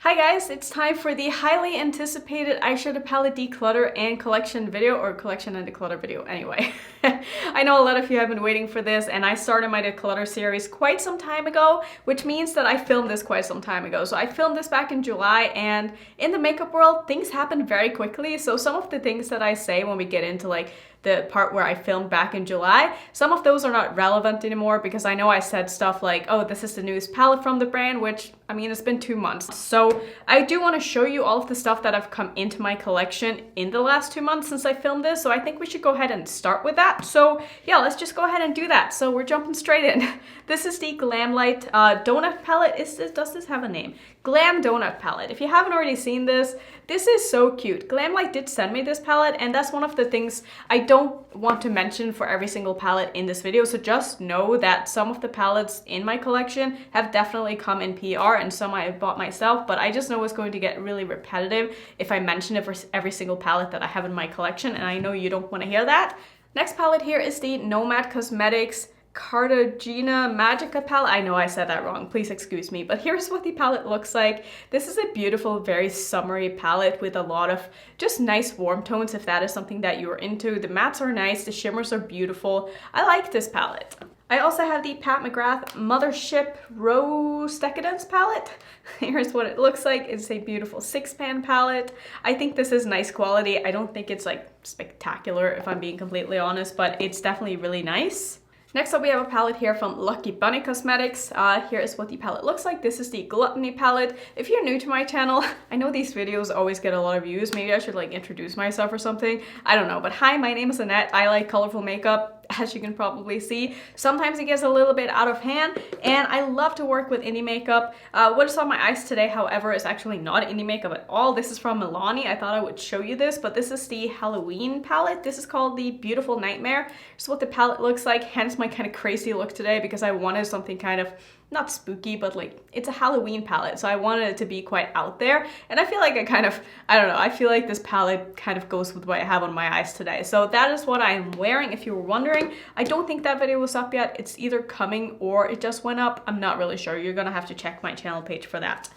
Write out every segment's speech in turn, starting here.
Hi guys, it's time for the highly anticipated eyeshadow palette declutter and collection video, or collection and declutter video anyway. I know a lot of you have been waiting for this, and I started my declutter series quite some time ago, which means that I filmed this quite some time ago. So I filmed this back in July, and in the makeup world, things happen very quickly. So some of the things that I say when we get into like the part where I filmed back in July, some of those are not relevant anymore because I know I said stuff like, oh, this is the newest palette from the brand, which, I mean, it's been 2 months. So I do want to show you all of the stuff that have come into my collection in the last 2 months since I filmed this. So I think we should go ahead and start with that. So yeah, let's just go ahead and do that. So we're jumping straight in. This is the Glam Light Donut palette. Does this have a name? Glam Donut palette. If you haven't already seen this, this is so cute. Glam Light did send me this palette, and that's one of the things I don't want to mention for every single palette in this video. So just know that some of the palettes in my collection have definitely come in PR, and some I have bought myself, but I just know it's going to get really repetitive if I mention it for every single palette that I have in my collection, and I know you don't want to hear that. Next palette here is the Nomad Cosmetics Cartagena Magica palette. I know I said that wrong, please excuse me, but here's what the palette looks like. This is a beautiful, very summery palette with a lot of just nice warm tones if that is something that you're into. The mattes are nice, the shimmers are beautiful. I like this palette. I also have the Pat McGrath Mothership Rose Decadence palette. Here's what it looks like. It's a beautiful 6-pan palette. I think this is nice quality. I don't think it's like spectacular if I'm being completely honest, but it's definitely really nice. Next up, we have a palette here from Lucky Bunny Cosmetics. Here is what the palette looks like. This is the Gluttony palette. If you're new to my channel, I know these videos always get a lot of views. Maybe I should like introduce myself or something. I don't know, but hi, my name is Annette. I like colorful makeup, as you can probably see. Sometimes it gets a little bit out of hand, and I love to work with indie makeup. What is on my eyes today, however, is actually not indie makeup at all. This is from Milani. I thought I would show you this, but this is the Halloween palette. This is called the Beautiful Nightmare. So what the palette looks like, hence my kind of crazy look today, because I wanted something kind of not spooky, but like it's a Halloween palette, so I wanted it to be quite out there, and I feel like I don't know, I feel like this palette kind of goes with what I have on my eyes today. So that is what I'm wearing, if you were wondering. I don't think that video was up yet. It's either coming or it just went up. I'm not really sure. You're gonna have to check my channel page for that.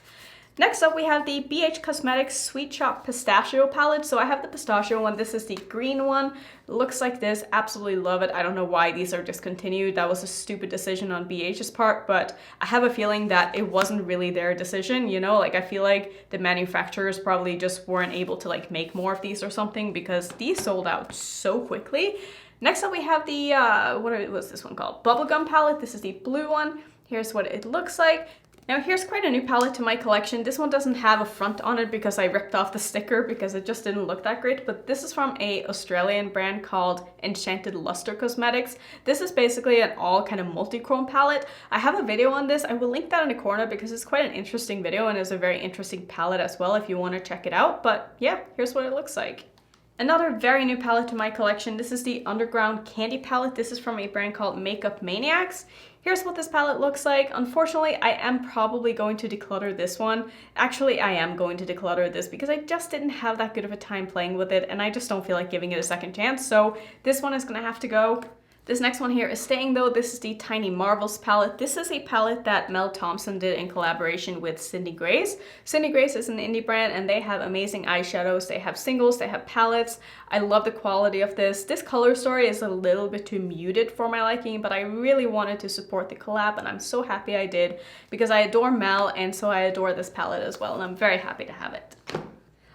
Next up, we have the BH Cosmetics Sweet Shop Pistachio palette. So I have the pistachio one. This is the green one. It looks like this. Absolutely love it. I don't know why these are discontinued. That was a stupid decision on BH's part, but I have a feeling that it wasn't really their decision, you know? Like, I feel like the manufacturers probably just weren't able to like make more of these or something, because these sold out so quickly. Next up, we have the, what's this one called? Bubblegum palette. This is the blue one. Here's what it looks like. Now here's quite a new palette to my collection. This one doesn't have a front on it because I ripped off the sticker because it just didn't look that great, but this is from a Australian brand called Enchanted Luster Cosmetics. This is basically an all kind of multi-chrome palette. I have a video on this. I will link that in the corner because it's quite an interesting video and it's a very interesting palette as well if you want to check it out. But yeah, here's what it looks like. Another very new palette to my collection. This is the Underground Candy palette. This is from a brand called Makeup Maniacs. Here's what this palette looks like. Unfortunately, I am probably going to declutter this one. Actually, I am going to declutter this because I just didn't have that good of a time playing with it, and I just don't feel like giving it a second chance. So this one is gonna have to go. This next one here is staying though. This is the Tiny Marvels palette. This is a palette that Mel Thompson did in collaboration with Cindy Grace. Cindy Grace is an indie brand and they have amazing eyeshadows. They have singles, they have palettes. I love the quality of this. This color story is a little bit too muted for my liking, but I really wanted to support the collab and I'm so happy I did because I adore Mel, and so I adore this palette as well, and I'm very happy to have it.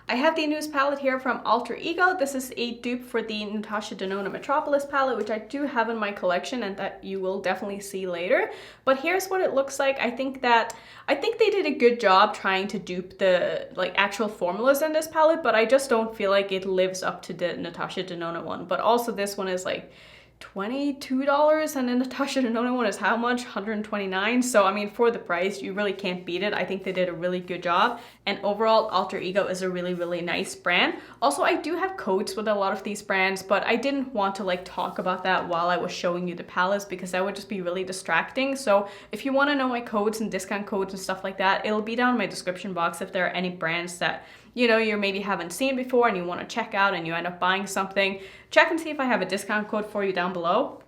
I have the newest palette here from Alter Ego. This is a dupe for the Natasha Denona Metropolis palette, which I do have in my collection and that you will definitely see later. But here's what it looks like. I think they did a good job trying to dupe the like actual formulas in this palette, but I just don't feel like it lives up to the Natasha Denona one. But also this one is like $22, and then Natasha Denona one is how much? $129. So I mean, for the price, you really can't beat it. I think they did a really good job, and overall Alter Ego is a really nice brand. Also, I do have codes with a lot of these brands, but I didn't want to like talk about that while I was showing you the palettes because that would just be really distracting. So if you want to know my codes and discount codes and stuff like that, it'll be down in my description box if there are any brands that you know you maybe haven't seen before and you want to check out and you end up buying something. Check and see if I have a discount code for you down below.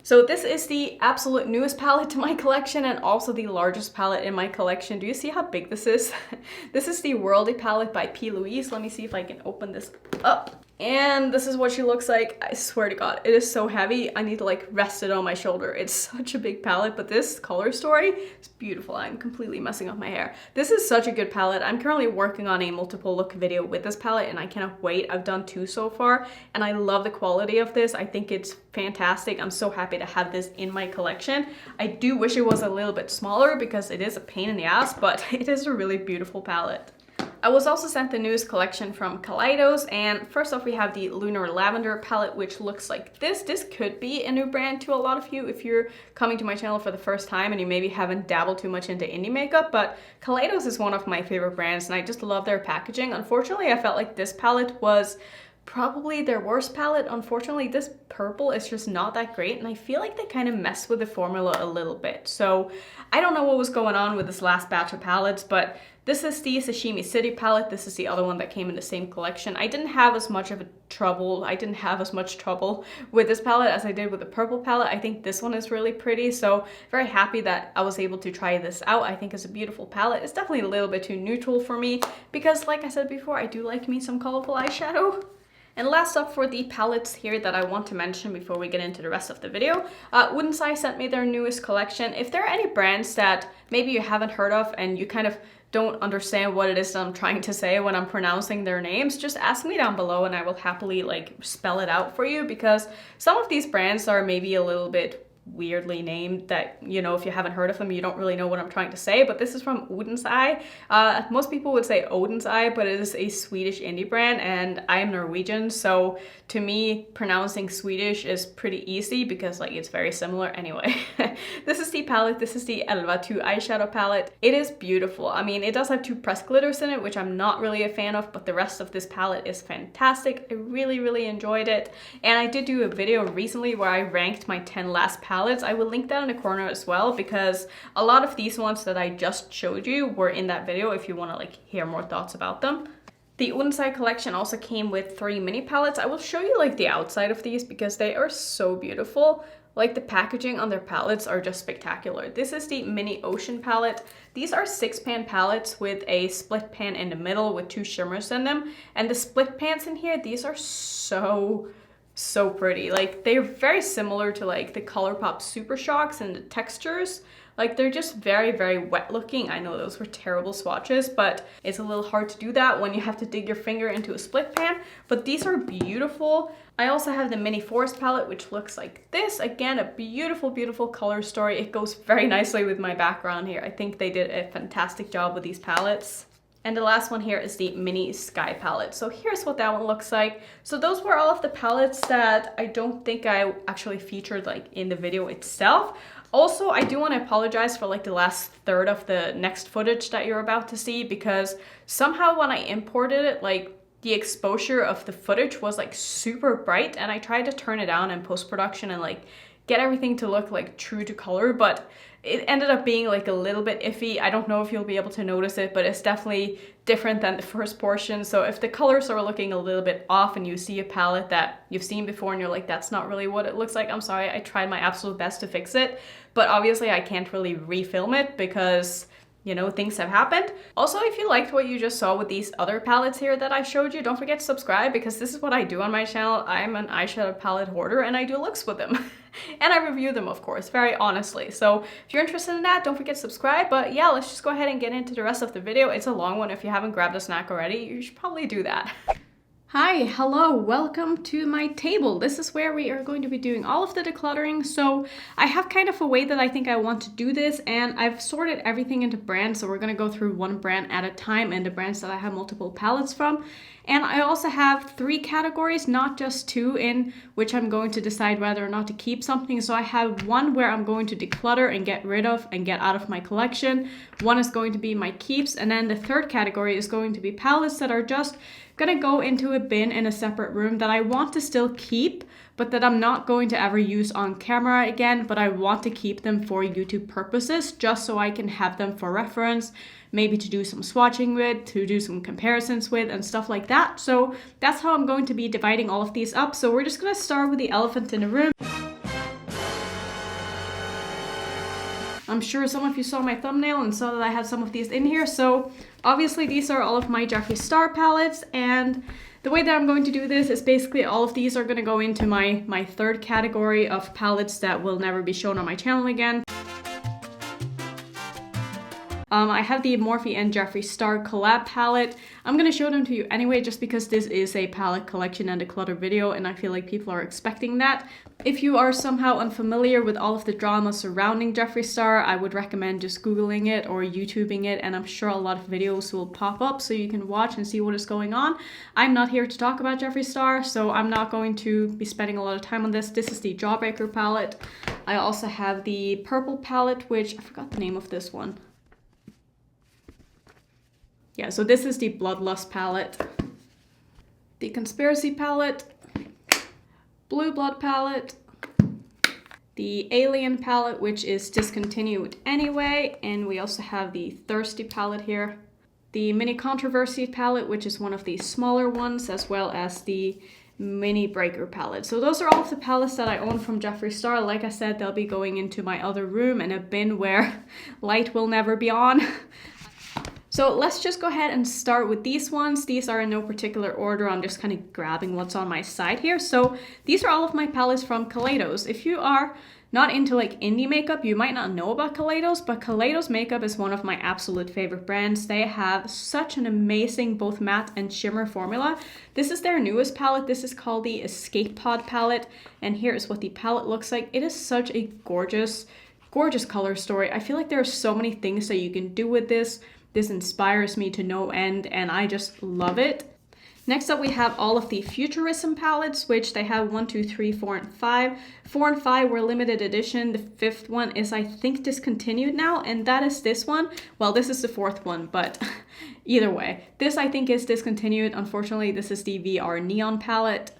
So this is the absolute newest palette to my collection and also the largest palette in my collection. Do you see how big this is? This is the Worldy palette by P. Louise. Let me see if I can open this up. And this is what she looks like. I swear to God, it is so heavy. I need to like rest it on my shoulder. It's such a big palette, but this color story is beautiful. I'm completely messing up my hair. This is such a good palette. I'm currently working on a multiple look video with this palette and I cannot wait. I've done 2 so far and I love the quality of this. I think it's fantastic. I'm so happy to have this in my collection. I do wish it was a little bit smaller because it is a pain in the ass, but it is a really beautiful palette. I was also sent the newest collection from Kaleidos, and first off we have the Lunar Lavender palette, which looks like this. This could be a new brand to a lot of you if you're coming to my channel for the first time and you maybe haven't dabbled too much into indie makeup, but Kaleidos is one of my favorite brands and I just love their packaging. Unfortunately, I felt like this palette was probably their worst palette. Unfortunately, this purple is just not that great and I feel like they kind of messed with the formula a little bit. So I don't know what was going on with this last batch of palettes, but this is the Sashimi City palette. This is the other one that came in the same collection. I didn't have as much trouble with this palette as I did with the purple palette. I think this one is really pretty, so very happy that I was able to try this out. I think it's a beautiful palette. It's definitely a little bit too neutral for me because, like I said before, I do like me some colorful eyeshadow. And last up for the palettes here that I want to mention before we get into the rest of the video, Woodside sent me their newest collection. If there are any brands that maybe you haven't heard of and you kind of don't understand what it is that I'm trying to say when I'm pronouncing their names, just ask me down below and I will happily like spell it out for you, because some of these brands are maybe a little bit weirdly named that, you know, if you haven't heard of them, you don't really know what I'm trying to say. But this is from Oden's Eye. Most people would say Oden's Eye, but it is a Swedish indie brand and I am Norwegian, so to me pronouncing Swedish is pretty easy because like it's very similar anyway. This is the palette. This is the Elva 2 eyeshadow palette. It is beautiful. I mean, it does have 2 pressed glitters in it, which I'm not really a fan of, but the rest of this palette is fantastic. I really enjoyed it, and I did do a video recently where I ranked my 10 last palettes. I will link that in the corner as well, because a lot of these ones that I just showed you were in that video if you want to like hear more thoughts about them. The Onside collection also came with 3 mini palettes. I will show you like the outside of these because they are so beautiful. Like the packaging on their palettes are just spectacular. This is the Mini Ocean palette. These are 6-pan palettes with a split pan in the middle with 2 shimmers in them. And the split pans in here, these are so pretty. Like they're very similar to like the Colourpop Super Shocks and the textures. Like they're just very wet looking. I know those were terrible swatches, but it's a little hard to do that when you have to dig your finger into a split pan. But these are beautiful. I also have the Mini Forest palette, which looks like this. Again, a beautiful color story. It goes very nicely with my background here. I think they did a fantastic job with these palettes. And the last one here is the Mini Sky palette. So here's what that one looks like. So those were all of the palettes that I don't think I actually featured like in the video itself. Also, I do want to apologize for like the last third of the next footage that you're about to see, because somehow when I imported it, like the exposure of the footage was like super bright, and I tried to turn it down in post-production and like get everything to look like true to color, but it ended up being like a little bit iffy. I don't know if you'll be able to notice it, but it's definitely different than the first portion. So if the colors are looking a little bit off and you see a palette that you've seen before and you're like, that's not really what it looks like, I'm sorry. I tried my absolute best to fix it, but obviously I can't really refilm it because, you know, things have happened. Also, if you liked what you just saw with these other palettes here that I showed you, don't forget to subscribe, because this is what I do on my channel. I'm an eyeshadow palette hoarder and I do looks with them. And I review them, of course, very honestly. So if you're interested in that, don't forget to subscribe. But yeah, let's just go ahead and get into the rest of the video. It's a long one. If you haven't grabbed a snack already, you should probably do that. Hi, hello, welcome to my table. This is where we are going to be doing all of the decluttering. So I have kind of a way that I think I want to do this, and I've sorted everything into brands. So we're going to go through one brand at a time and the brands that I have multiple palettes from. And I also have 3 categories, not just 2, in which I'm going to decide whether or not to keep something. So I have one where I'm going to declutter and get rid of and get out of my collection. One is going to be my keeps. And then the third category is going to be palettes that are just gonna go into a bin in a separate room that I want to still keep, but that I'm not going to ever use on camera again, but I want to keep them for YouTube purposes, just so I can have them for reference, maybe to do some swatching with, to do some comparisons with, and stuff like that. So that's how I'm going to be dividing all of these up. So we're just gonna start with the elephant in the room. I'm sure some of you saw my thumbnail and saw that I had some of these in here. So obviously these are all of my Jeffree Star palettes, and the way that I'm going to do this is basically all of these are going to go into my third category of palettes that will never be shown on my channel again. I have the Morphe and Jeffree Star collab palette. I'm going to show them to you anyway just because this is a palette collection and declutter video and I feel like people are expecting that. If you are somehow unfamiliar with all of the drama surrounding Jeffree Star, I would recommend just Googling it or YouTubing it, and I'm sure a lot of videos will pop up so you can watch and see what is going on. I'm not here to talk about Jeffree Star, so I'm not going to be spending a lot of time on this. This is the Jawbreaker palette. I also have the purple palette, which I forgot the name of this one. Yeah, so this is the Bloodlust palette, the Conspiracy palette, Blue Blood palette, the Alien palette, which is discontinued anyway, and we also have the Thirsty palette here, the Mini Controversy palette, which is one of the smaller ones, as well as the Mini Breaker palette. So those are all of the palettes that I own from Jeffree Star. Like I said, they'll be going into my other room in a bin where light will never be on. So let's just go ahead and start with these ones. These are in no particular order. I'm just kind of grabbing what's on my side here. So these are all of my palettes from Kaleidos. If you are not into like indie makeup, you might not know about Kaleidos, but Kaleidos makeup is one of my absolute favorite brands. They have such an amazing both matte and shimmer formula. This is their newest palette. This is called the Escape Pod palette, and here is what the palette looks like. It is such a gorgeous color story. I feel like there are so many things that you can do with this. This inspires me to no end, and I just love it. Next up, we have all of the Futurism palettes, which they have 1, 2, 3, 4, and 5. 4 and 5 were limited edition. The 5th one is, I think, discontinued now, and that is this one. Well, this is the 4th one, but either way. This, I think, is discontinued. Unfortunately, this is the VR Neon palette.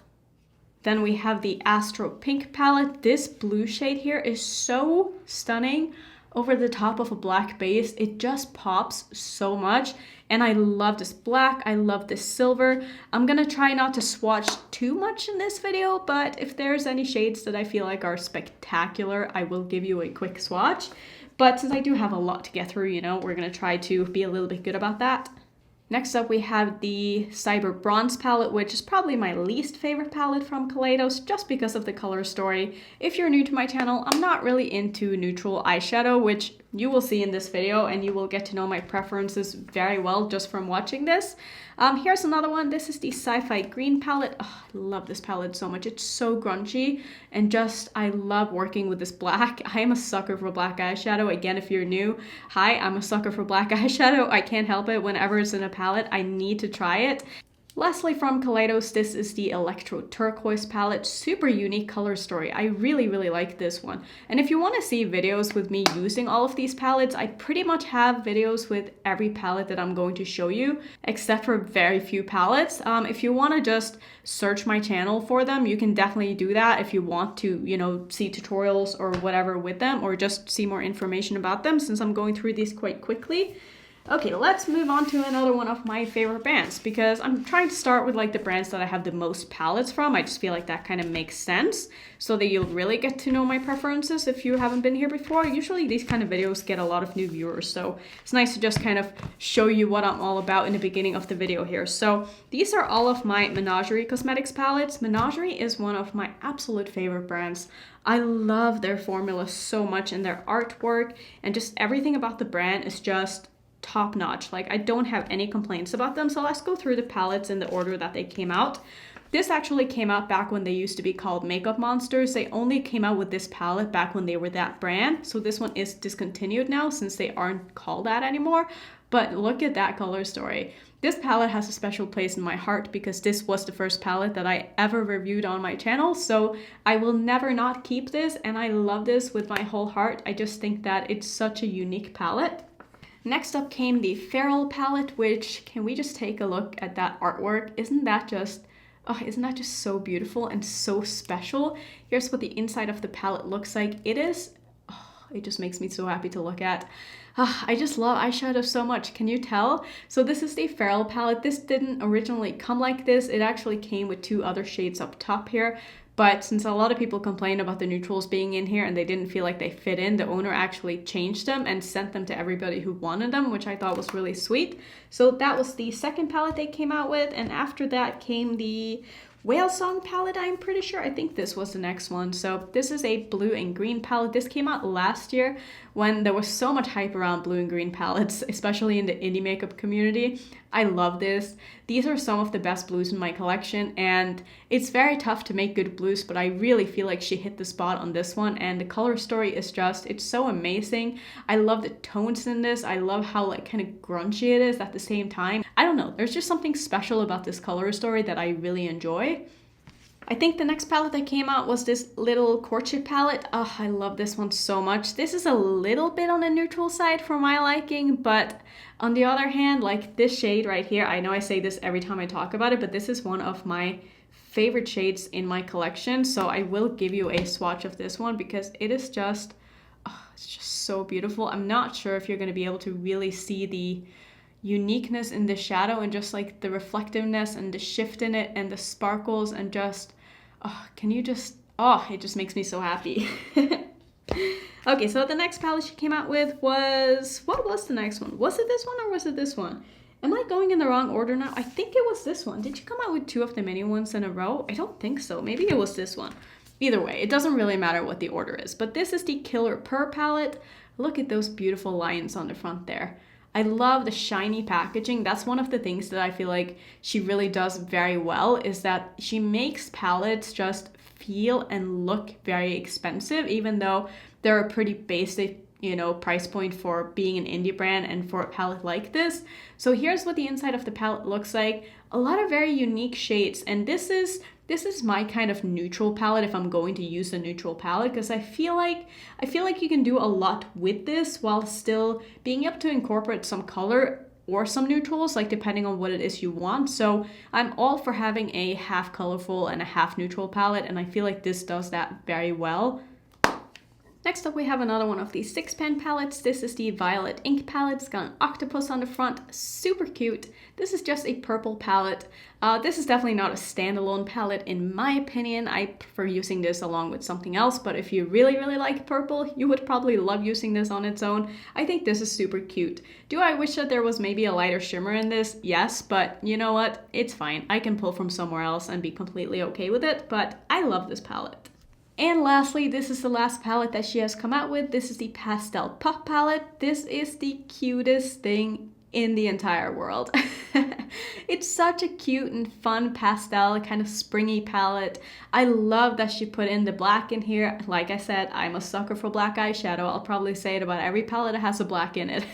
Then we have the Astro Pink palette. This blue shade here is so stunning. Over the top of a black base, it just pops so much, and I love this black, I love this silver. I'm gonna try not to swatch too much in this video, but if there's any shades that I feel like are spectacular, I will give you a quick swatch. But since I do have a lot to get through, you know, we're gonna try to be a little bit good about that. Next up, we have the Cyber Bronze palette, which is probably my least favorite palette from Kaleidos, just because of the color story. If you're new to my channel, I'm not really into neutral eyeshadow, which you will see in this video, and you will get to know my preferences very well just from watching this. Here's another one. This is the Sci-Fi Green palette. Oh, I love this palette so much. It's so grungy, and just, I love working with this black. I am a sucker for black eyeshadow. Again, if you're new, hi, I'm a sucker for black eyeshadow. I can't help it. Whenever it's in a palette, I need to try it. Lastly, from Kaleidos, this is the Electro Turquoise palette. Super unique color story. I really, really like this one. And if you want to see videos with me using all of these palettes, I pretty much have videos with every palette that I'm going to show you, except for very few palettes. If you want to just search my channel for them, you can definitely do that if you want to, you know, see tutorials or whatever with them, or just see more information about them, since I'm going through these quite quickly. Okay, let's move on to another one of my favorite brands, because I'm trying to start with like the brands that I have the most palettes from. I just feel like that kind of makes sense, so that you'll really get to know my preferences if you haven't been here before. Usually these kind of videos get a lot of new viewers, so it's nice to just kind of show you what I'm all about in the beginning of the video here. So these are all of my Menagerie Cosmetics palettes. Menagerie is one of my absolute favorite brands. I love their formula so much, and their artwork, and just everything about the brand is just top notch. Like, I don't have any complaints about them. So let's go through the palettes in the order that they came out. This actually came out back when they used to be called Makeup Monsters. They only came out with this palette back when they were that brand. So this one is discontinued now since they aren't called that anymore. But look at that color story. This palette has a special place in my heart because this was the first palette that I ever reviewed on my channel. So I will never not keep this, and I love this with my whole heart. I just think that it's such a unique palette. Next up came the Feral palette, which, can we just take a look at that artwork? Isn't that just so beautiful and so special? Here's what the inside of the palette looks like. It just makes me so happy to look at. I just love eyeshadow so much, can you tell? So this is the Feral palette. This didn't originally come like this. It actually came with two other shades up top here. But since a lot of people complained about the neutrals being in here and they didn't feel like they fit in, the owner actually changed them and sent them to everybody who wanted them, which I thought was really sweet. So that was the second palette they came out with, and after that came the Whale Song palette, I'm pretty sure. I think this was the next one. So this is a blue and green palette. This came out last year when there was so much hype around blue and green palettes, especially in the indie makeup community. I love this. These are some of the best blues in my collection, and it's very tough to make good blues, but I really feel like she hit the spot on this one, and the color story is just, it's so amazing. I love the tones in this. I love how like kind of grungy it is at the same time. I don't know, there's just something special about this color story that I really enjoy. I think the next palette that came out was this little courtship palette. Oh, I love this one so much. This is a little bit on the neutral side for my liking, but on the other hand, like this shade right here, I know I say this every time I talk about it, but this is one of my favorite shades in my collection. So I will give you a swatch of this one because it is just, oh, it's just so beautiful. I'm not sure if you're going to be able to really see the uniqueness in the shadow and just like the reflectiveness and the shift in it and the sparkles and just, oh, can you just, oh, it just makes me so happy. Okay, so the next palette she came out with was, what was the next one? Was it this one or was it this one? Am I going in the wrong order now? I think it was this one. Did you come out with two of the mini ones in a row? I don't think so. Maybe it was this one. Either way, it doesn't really matter what the order is, but this is the Killer Purr palette. Look at those beautiful lines on the front there. I love the shiny packaging. That's one of the things that I feel like she really does very well, is that she makes palettes just feel and look very expensive, even though they're a pretty basic, you know, price point for being an indie brand and for a palette like this. So here's what the inside of the palette looks like. A lot of very unique shades, and this is my kind of neutral palette if I'm going to use a neutral palette, because I feel like you can do a lot with this while still being able to incorporate some color or some neutrals, like depending on what it is you want. So I'm all for having a half colorful and a half neutral palette, and I feel like this does that very well. Next up, we have another one of these 6-pan palettes. This is the Violet Ink palette. It's got an octopus on the front, super cute. This is just a purple palette. This is definitely not a standalone palette in my opinion. I prefer using this along with something else, but if you really, really like purple, you would probably love using this on its own. I think this is super cute. Do I wish that there was maybe a lighter shimmer in this? Yes, but you know what? It's fine. I can pull from somewhere else and be completely okay with it, but I love this palette. And lastly, this is the last palette that she has come out with. This is the Pastel Pop palette. This is the cutest thing in the entire world. It's such a cute and fun pastel, kind of springy palette. I love that she put in the black in here. Like I said, I'm a sucker for black eyeshadow. I'll probably say it about every palette that has a black in it.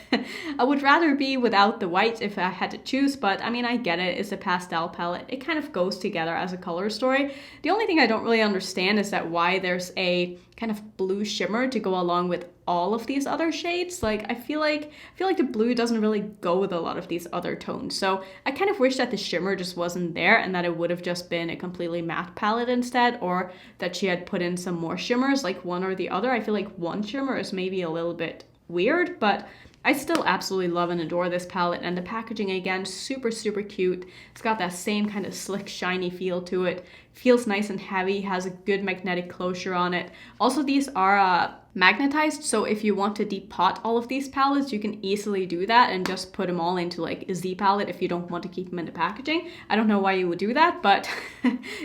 I would rather be without the white if I had to choose, but I mean, I get it. It's a pastel palette. It kind of goes together as a color story. The only thing I don't really understand is that why there's a kind of blue shimmer to go along with all of these other shades. Like I feel like the blue doesn't really go with a lot of these other tones. So I kind of wish that the shimmer just wasn't there and that it would have just been a completely matte palette instead, or that she had put in some more shimmers, like one or the other. I feel like one shimmer is maybe a little bit weird, but I still absolutely love and adore this palette, and the packaging, again, super, super cute. It's got that same kind of slick, shiny feel to it. Feels nice and heavy, has a good magnetic closure on it. Also, these are magnetized, so if you want to depot all of these palettes, you can easily do that and just put them all into like a Z palette if you don't want to keep them in the packaging. I don't know why you would do that, but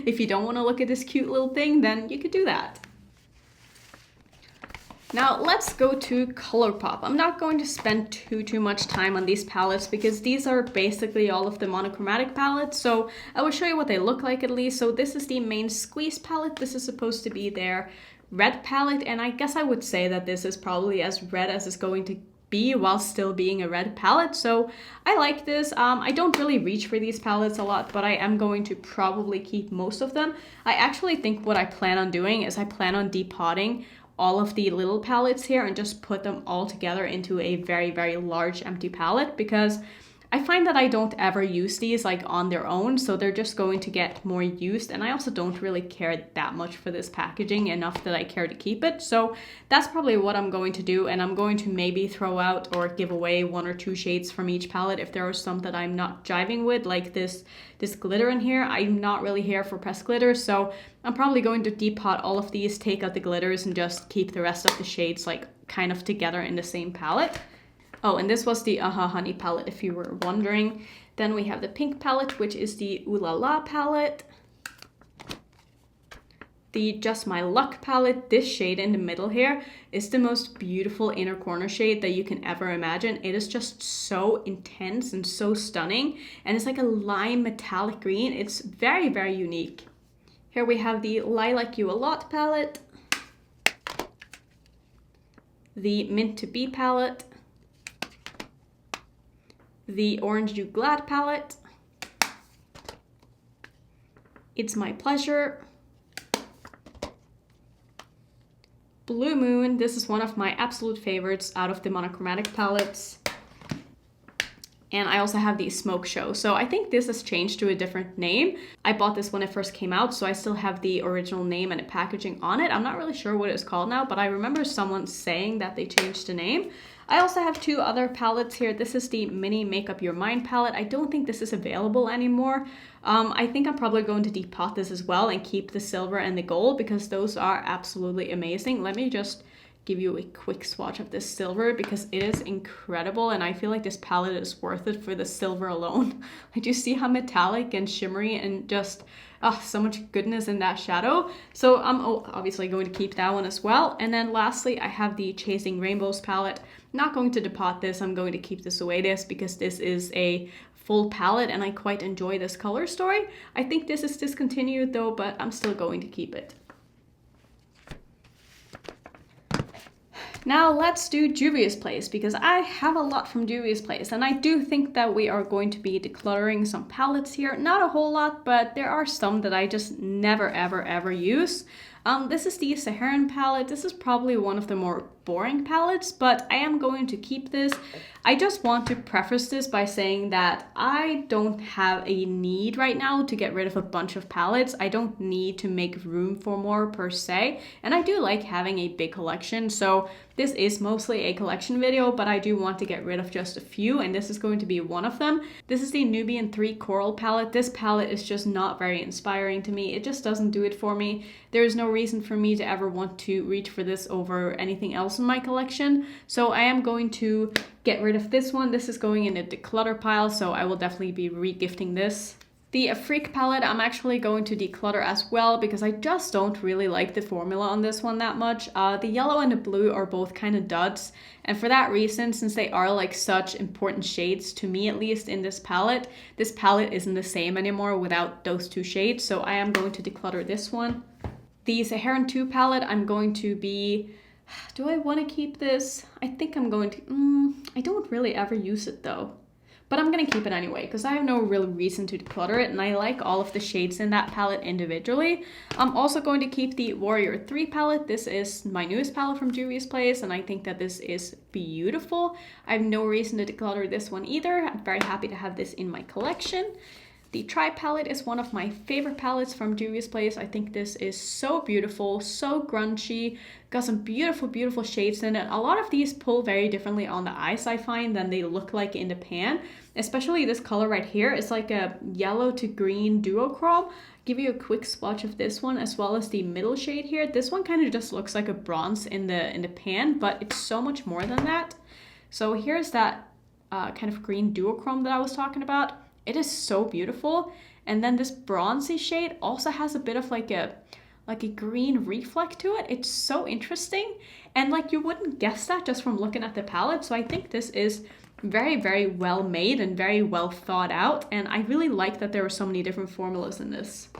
if you don't want to look at this cute little thing, then you could do that. Now let's go to Colourpop. I'm not going to spend too much time on these palettes because these are basically all of the monochromatic palettes. So I will show you what they look like at least. So this is the main Squeeze palette. This is supposed to be their red palette, and I guess I would say that this is probably as red as it's going to be while still being a red palette. So I like this. I don't really reach for these palettes a lot, but I am going to probably keep most of them. I actually think what I plan on doing is I plan on depotting all of the little palettes here and just put them all together into a very, very large empty palette, because I find that I don't ever use these like on their own, so they're just going to get more used, and I also don't really care that much for this packaging, enough that I care to keep it. So that's probably what I'm going to do, and I'm going to maybe throw out or give away 1 or 2 shades from each palette if there are some that I'm not jiving with, like this glitter in here. I'm not really here for pressed glitter, so I'm probably going to depot all of these, take out the glitters, and just keep the rest of the shades like kind of together in the same palette. Oh, and this was the Aha Honey palette, if you were wondering. Then we have the pink palette, which is the Ooh La La palette. The Just My Luck palette, this shade in the middle here, is the most beautiful inner corner shade that you can ever imagine. It is just so intense and so stunning, and it's like a lime metallic green. It's very, very unique. Here we have the Lilac You A Lot palette, the Mint to Be palette, the Orange You Glad palette, It's My Pleasure, Blue Moon. This is one of my absolute favorites out of the monochromatic palettes. And I also have the Smoke Show. So I think this has changed to a different name. I bought this when it first came out, so I still have the original name and the packaging on it. I'm not really sure what it's called now, but I remember someone saying that they changed the name. I also have 2 other palettes here. This is the Mini Make Up Your Mind palette. I don't think this is available anymore. I think I'm probably going to depot this as well and keep the silver and the gold because those are absolutely amazing. Let me just give you a quick swatch of this silver because it is incredible, and I feel like this palette is worth it for the silver alone. Like, do you see how metallic and shimmery and just so much goodness in that shadow? So I'm obviously going to keep that one as well. And then lastly, I have the Chasing Rainbows palette. Not going to depot this. I'm going to keep this away because this is a full palette and I quite enjoy this color story. I think this is discontinued though, but I'm still going to keep it. Now let's do Juvia's Place, because I have a lot from Juvia's Place, and I do think that we are going to be decluttering some palettes here. Not a whole lot, but there are some that I just never ever use. This is the Saharan palette. This is probably one of the more boring palettes, but I am going to keep this. I just want to preface this by saying that I don't have a need right now to get rid of a bunch of palettes. I don't need to make room for more per se, and I do like having a big collection, so this is mostly a collection video, but I do want to get rid of just a few, and this is going to be one of them. This is the Nubian 3 Coral palette. This palette is just not very inspiring to me. It just doesn't do it for me. There is no reason for me to ever want to reach for this over anything else in my collection, so I am going to get rid of this one. This is going in a declutter pile, so I will definitely be re-gifting this. The Afrique palette I'm actually going to declutter as well because I just don't really like the formula on this one that much. The yellow and the blue are both kind of duds, and for that reason, since they are like such important shades to me, at least in this palette isn't the same anymore without those 2 shades, so I am going to declutter this one. The Saharan 2 palette I'm going to be... Do I want to keep this? I think I'm going to... I don't really ever use it though. But I'm going to keep it anyway because I have no real reason to declutter it, and I like all of the shades in that palette individually. I'm also going to keep the Warrior 3 palette. This is my newest palette from Juvia's Place, and I think that this is beautiful. I have no reason to declutter this one either. I'm very happy to have this in my collection. The Tri palette is one of my favorite palettes from Juvia's Place. I think this is so beautiful, so grungy, got some beautiful shades in it. A lot of these pull very differently on the eyes, I find, than they look like in the pan. Especially this color right here. It's like a yellow to green duochrome. I'll give you a quick swatch of this one as well as the middle shade here. This one kind of just looks like a bronze in the pan, but it's so much more than that. So here's that kind of green duochrome that I was talking about. It is so beautiful. And then this bronzy shade also has a bit of like a green reflect to it. It's so interesting. And like you wouldn't guess that just from looking at the palette. So I think this is very well made and very well thought out. And I really like that there are so many different formulas in this.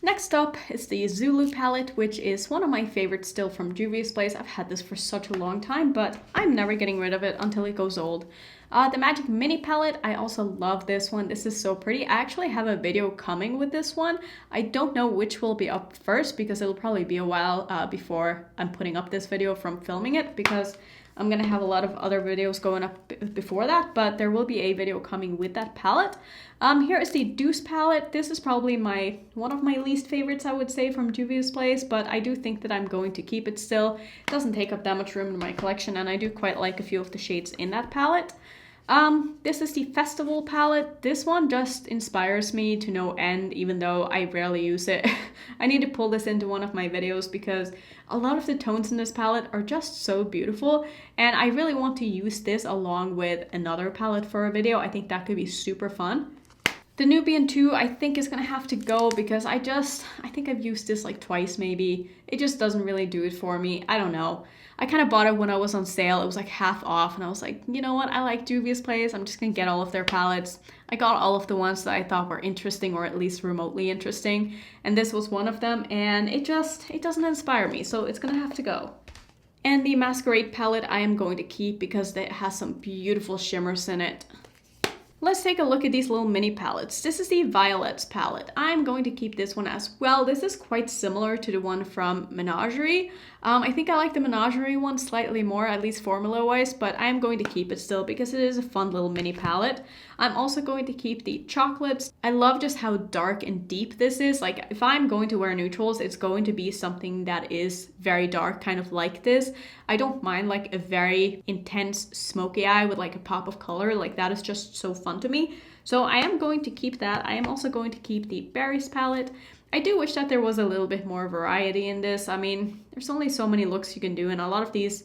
Next up is the Zulu palette, which is one of my favorites still from Juvia's Place. I've had this for such a long time, but I'm never getting rid of it until it goes old. The Magic Mini palette, I also love this one. This is so pretty. I actually have a video coming with this one. I don't know which will be up first because it'll probably be a while before I'm putting up this video from filming it because I'm gonna have a lot of other videos going up before that, but there will be a video coming with that palette. Here is the Deuce palette. This is probably one of my least favorites, I would say, from Juvia's Place, but I do think that I'm going to keep it still. It doesn't take up that much room in my collection, and I do quite like a few of the shades in that palette. This is the Festival palette. This one just inspires me to no end, even though I rarely use it. I need to pull this into one of my videos because a lot of the tones in this palette are just so beautiful, and I really want to use this along with another palette for a video. I think that could be super fun. The Nubian 2 I think is gonna have to go because I think I've used this like twice maybe. It just doesn't really do it for me. I don't know. I kind of bought it when I was on sale. It was like half off and I was like, you know what? I like Juvia's Place. I'm just gonna get all of their palettes. I got all of the ones that I thought were interesting or at least remotely interesting. And this was one of them, and it doesn't inspire me. So it's gonna have to go. And the Masquerade palette I am going to keep because it has some beautiful shimmers in it. Let's take a look at these little mini palettes. This is the Violets palette. I'm going to keep this one as well. This is quite similar to the one from Menagerie. I think I like the Menagerie one slightly more, at least formula-wise, but I'm going to keep it still because it is a fun little mini palette. I'm also going to keep the Chocolates. I love just how dark and deep this is. Like, if I'm going to wear neutrals, it's going to be something that is very dark, kind of like this. I don't mind like a very intense smoky eye with like a pop of color. Like, that is just so fun to me. So I am going to keep that. I am also going to keep the Berries palette. I do wish that there was a little bit more variety in this. I mean, there's only so many looks you can do, and a lot of these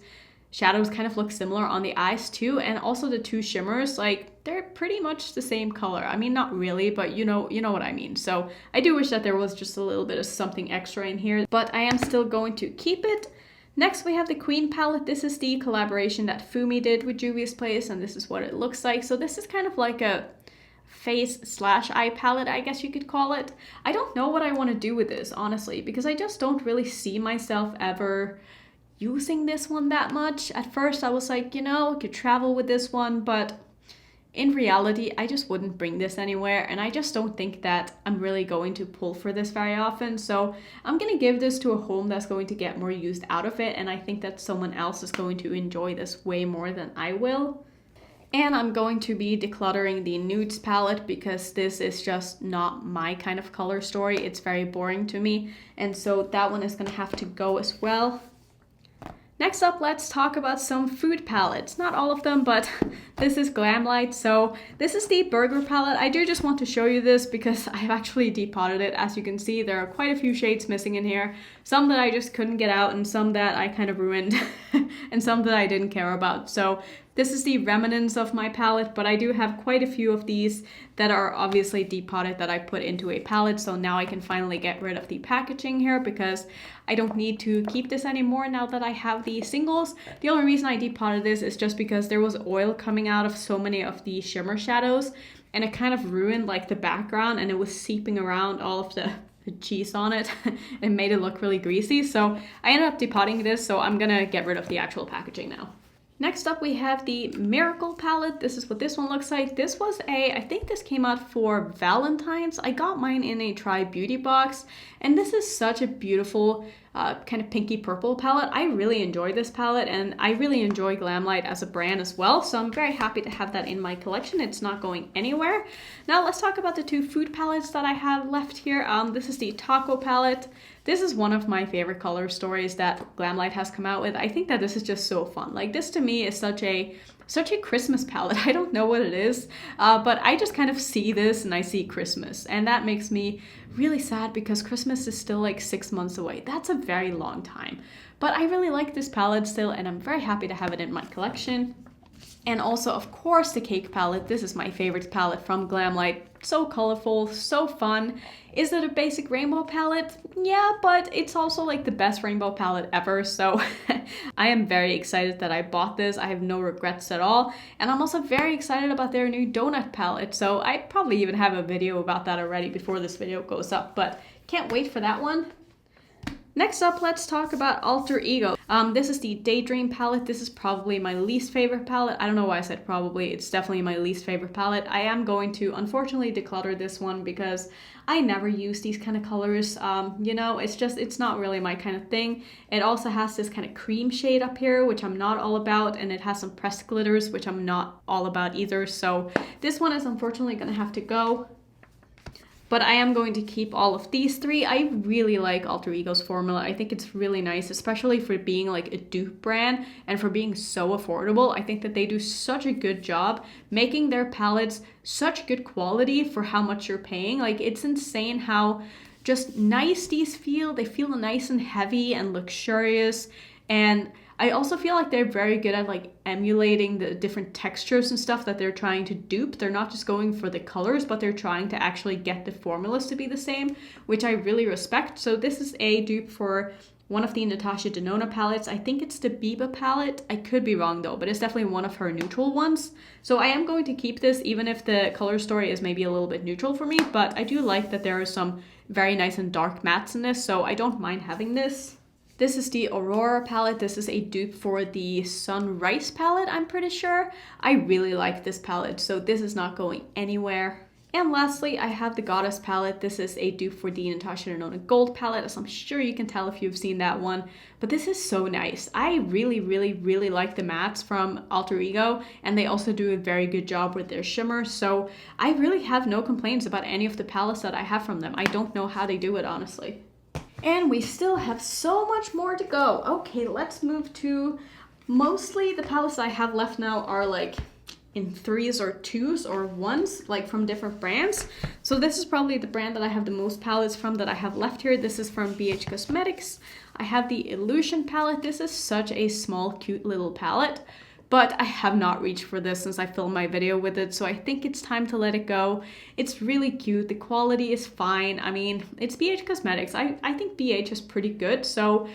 shadows kind of look similar on the eyes too, and also the two shimmers, like, they're pretty much the same color. I mean, not really, but you know what I mean. So I do wish that there was just a little bit of something extra in here, but I am still going to keep it. Next, we have the Queen palette. This is the collaboration that Fumi did with Juvia's Place, and this is what it looks like. So this is kind of like a face/eye palette, I guess you could call it. I don't know what I want to do with this, honestly, because I just don't really see myself ever using this one that much. At first, I was like, you know, I could travel with this one, but in reality, I just wouldn't bring this anywhere, and I just don't think that I'm really going to pull for this very often. So I'm gonna give this to a home that's going to get more used out of it, and I think that someone else is going to enjoy this way more than I will. And I'm going to be decluttering the Nudes palette because this is just not my kind of color story. It's very boring to me, and so that one is gonna have to go as well. Next up, let's talk about some food palettes. Not all of them, but this is Glamlight. So this is the Burger palette. I do just want to show you this because I've actually depotted it. As you can see, there are quite a few shades missing in here. Some that I just couldn't get out, and some that I kind of ruined, and some that I didn't care about. So this is the remnants of my palette, but I do have quite a few of these that are obviously depotted that I put into a palette. So now I can finally get rid of the packaging here because I don't need to keep this anymore now that I have the singles. The only reason I depotted this is just because there was oil coming out of so many of the shimmer shadows, and it kind of ruined like the background, and it was seeping around all of the cheese on it and made it look really greasy. So I ended up depotting this, so I'm gonna get rid of the actual packaging now. Next up, we have the Miracle palette. This is what this one looks like. This was I think this came out for Valentine's. I got mine in a Try Beauty box, and this is such a beautiful kind of pinky purple palette. I really enjoy this palette, and I really enjoy Glamlight as a brand as well, so I'm very happy to have that in my collection. It's not going anywhere. Now let's talk about the two food palettes that I have left here. This is the Taco palette. This is one of my favorite color stories that Glamlight has come out with. I think that this is just so fun. Like, this to me is such a Christmas palette. I don't know what it is, but I just kind of see this and I see Christmas, and that makes me really sad because Christmas is still like 6 months away. That's a very long time, but I really like this palette still, and I'm very happy to have it in my collection. And also, of course, the Cake palette. This is my favorite palette from Glamlight. So colorful, so fun. Is it a basic rainbow palette? Yeah, but it's also like the best rainbow palette ever. So I am very excited that I bought this. I have no regrets at all. And I'm also very excited about their new donut palette. So I probably even have a video about that already before this video goes up, but can't wait for that one. Next up, let's talk about Alter Ego. This is the Daydream palette. This is probably my least favorite palette. I don't know why I said probably. It's definitely my least favorite palette. I am going to unfortunately declutter this one because I never use these kind of colors. You know, it's not really my kind of thing. It also has this kind of cream shade up here, which I'm not all about, and it has some pressed glitters, which I'm not all about either. So this one is unfortunately gonna have to go. But I am going to keep all of these three. I really like Alter Ego's formula. I think it's really nice, especially for being like a dupe brand and for being so affordable. I think that they do such a good job making their palettes such good quality for how much you're paying. Like, it's insane how just nice these feel. They feel nice and heavy and luxurious. And I also feel like they're very good at like emulating the different textures and stuff that they're trying to dupe. They're not just going for the colors, but they're trying to actually get the formulas to be the same, which I really respect. So this is a dupe for one of the Natasha Denona palettes. I think it's the Biba palette. I could be wrong though, but it's definitely one of her neutral ones. So I am going to keep this, even if the color story is maybe a little bit neutral for me, but I do like that there are some very nice and dark mattes in this, so I don't mind having this. This is the Aurora palette. This is a dupe for the Sunrise palette, I'm pretty sure. I really like this palette, so this is not going anywhere. And lastly, I have the Goddess palette. This is a dupe for the Natasha Denona Gold palette, as I'm sure you can tell if you've seen that one. But this is so nice. I really, really, really like the mattes from Alter Ego, and they also do a very good job with their shimmers. So I really have no complaints about any of the palettes that I have from them. I don't know how they do it, honestly. And we still have so much more to go. Okay, let's move to mostly the palettes I have left now are like in 3s or 2s or 1s, like from different brands. So this is probably the brand that I have the most palettes from that I have left here. This is from BH Cosmetics. I have the Illusion palette. This is such a small, cute little palette, but I have not reached for this since I filmed my video with it, so I think it's time to let it go. It's really cute. The quality is fine. I mean, it's BH Cosmetics. I think BH is pretty good, so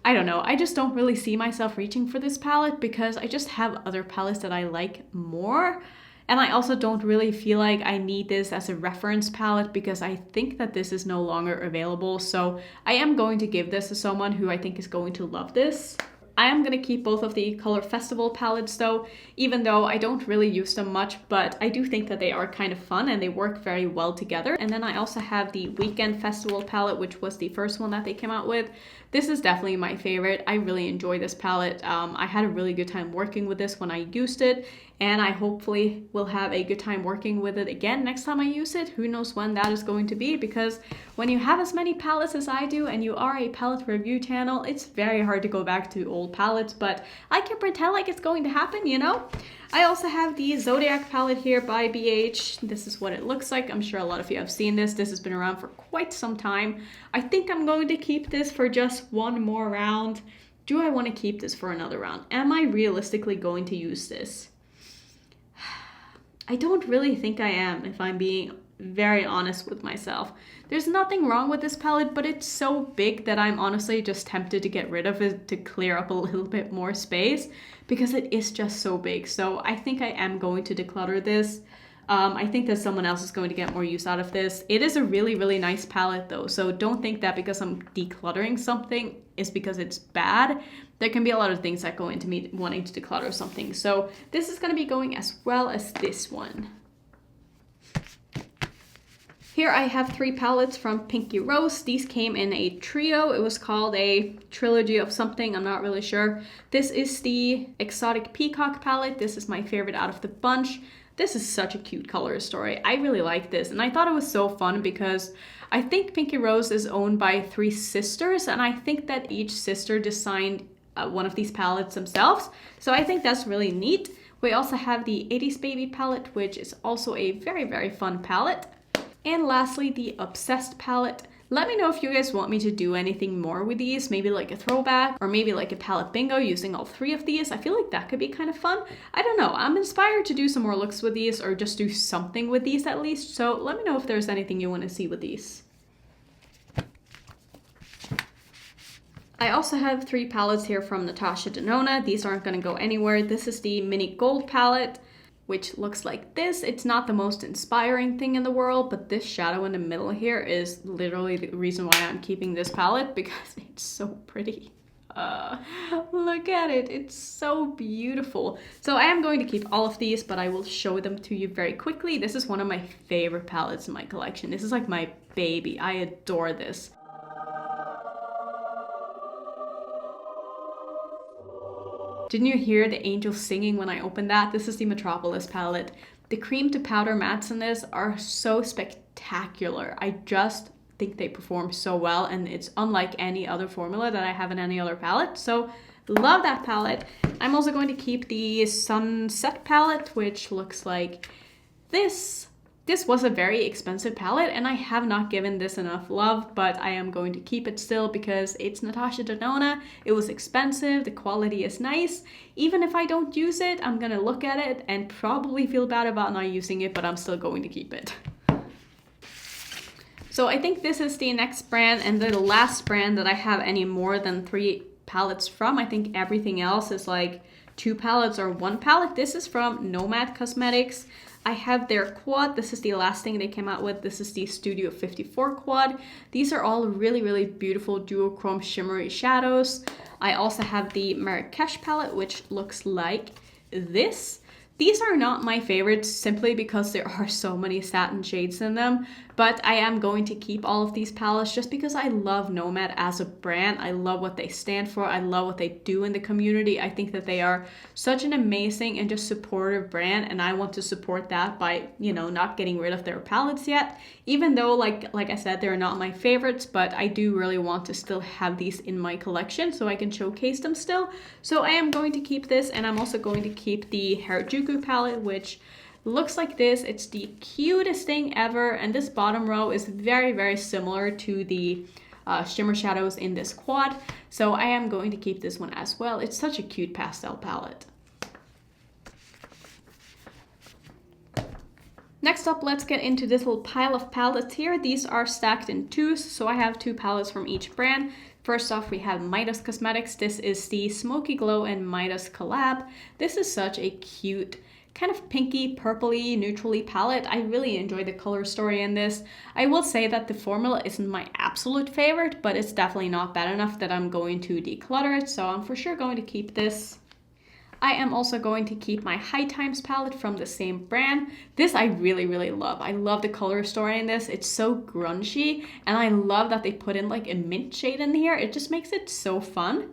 I don't know. I just don't really see myself reaching for this palette because I just have other palettes that I like more. And I also don't really feel like I need this as a reference palette because I think that this is no longer available. So I am going to give this to someone who I think is going to love this. I am going to keep both of the Color Festival palettes though, even though I don't really use them much, but I do think that they are kind of fun and they work very well together. And then I also have the Weekend Festival palette, which was the first one that they came out with. This is definitely my favorite. I really enjoy this palette. I had a really good time working with this when I used it, and I hopefully will have a good time working with it again next time I use it. Who knows when that is going to be, because when you have as many palettes as I do and you are a palette review channel, it's very hard to go back to old palettes, but I can pretend like it's going to happen, you know? I also have the Zodiac palette here by BH. This is what it looks like. I'm sure a lot of you have seen this. This has been around for quite some time. I think I'm going to keep this for just one more round. Do I want to keep this for another round? Am I realistically going to use this? I don't really think I am, if I'm being very honest with myself. There's nothing wrong with this palette, but it's so big that I'm honestly just tempted to get rid of it to clear up a little bit more space because it is just so big. So I think I am going to declutter this. I think that someone else is going to get more use out of this. It is a really, really nice palette though. So don't think that because I'm decluttering something is because it's bad. There can be a lot of things that go into me wanting to declutter something. So this is going to be going as well as this one. Here I have 3 palettes from Pinky Rose. These came in a trio. It was called a trilogy of something. I'm not really sure. This is the Exotic Peacock palette. This is my favorite out of the bunch. This is such a cute color story. I really like this, and I thought it was so fun because I think Pinky Rose is owned by 3 sisters, and I think that each sister designed one of these palettes themselves. So I think that's really neat. We also have the 80s Baby palette, which is also a very, very fun palette. And lastly, the Obsessed palette. Let me know if you guys want me to do anything more with these, maybe like a throwback or maybe like a palette bingo using all 3 of these. I feel like that could be kind of fun. I don't know, I'm inspired to do some more looks with these or just do something with these at least. So let me know if there's anything you want to see with these. I also have 3 palettes here from Natasha Denona. These aren't going to go anywhere. This is the Mini Gold palette, which looks like this. It's not the most inspiring thing in the world, but this shadow in the middle here is literally the reason why I'm keeping this palette, because it's so pretty. Look at it, it's so beautiful. So I am going to keep all of these, but I will show them to you very quickly. This is one of my favorite palettes in my collection. This is like my baby. I adore this. Didn't you hear the angels singing when I opened that? This is the Metropolis palette. The cream to powder mattes in this are so spectacular. I just think they perform so well, and it's unlike any other formula that I have in any other palette. So love that palette. I'm also going to keep the Sunset palette, which looks like this. This was a very expensive palette, and I have not given this enough love, but I am going to keep it still because it's Natasha Denona. It was expensive, the quality is nice. Even if I don't use it, I'm gonna look at it and probably feel bad about not using it, but I'm still going to keep it. So I think this is the next brand and the last brand that I have any more than 3 palettes from. I think everything else is like 2 palettes or 1 palette. This is from Nomad Cosmetics. I have their quad. This is the last thing they came out with. This is the Studio 54 quad. These are all really, really beautiful duochrome shimmery shadows. I also have the Marrakesh palette, which looks like this. These are not my favorites simply because there are so many satin shades in them, but I am going to keep all of these palettes just because I love Nomad as a brand. I love what they stand for. I love what they do in the community. I think that they are such an amazing and just supportive brand, and I want to support that by, you know, not getting rid of their palettes yet. Even though, like I said, they're not my favorites, but I do really want to still have these in my collection so I can showcase them still. So I am going to keep this, and I'm also going to keep the Harajuku palette, which looks like this. It's the cutest thing ever, and this bottom row is very, very similar to the shimmer shadows in this quad, so I am going to keep this one as well. It's such a cute pastel palette. Next up, let's get into this little pile of palettes here. These are stacked in 2s, so I have 2 palettes from each brand. First off, we have Midas Cosmetics. This is the Smoky Glow and Midas collab. This is such a cute, kind of pinky, purpley, neutrally palette. I really enjoy the color story in this. I will say that the formula isn't my absolute favorite, but it's definitely not bad enough that I'm going to declutter it, so I'm for sure going to keep this. I am also going to keep my High Times palette from the same brand. This I really, really love. I love the color story in this. It's so grungy, and I love that they put in like a mint shade in here. It just makes it so fun.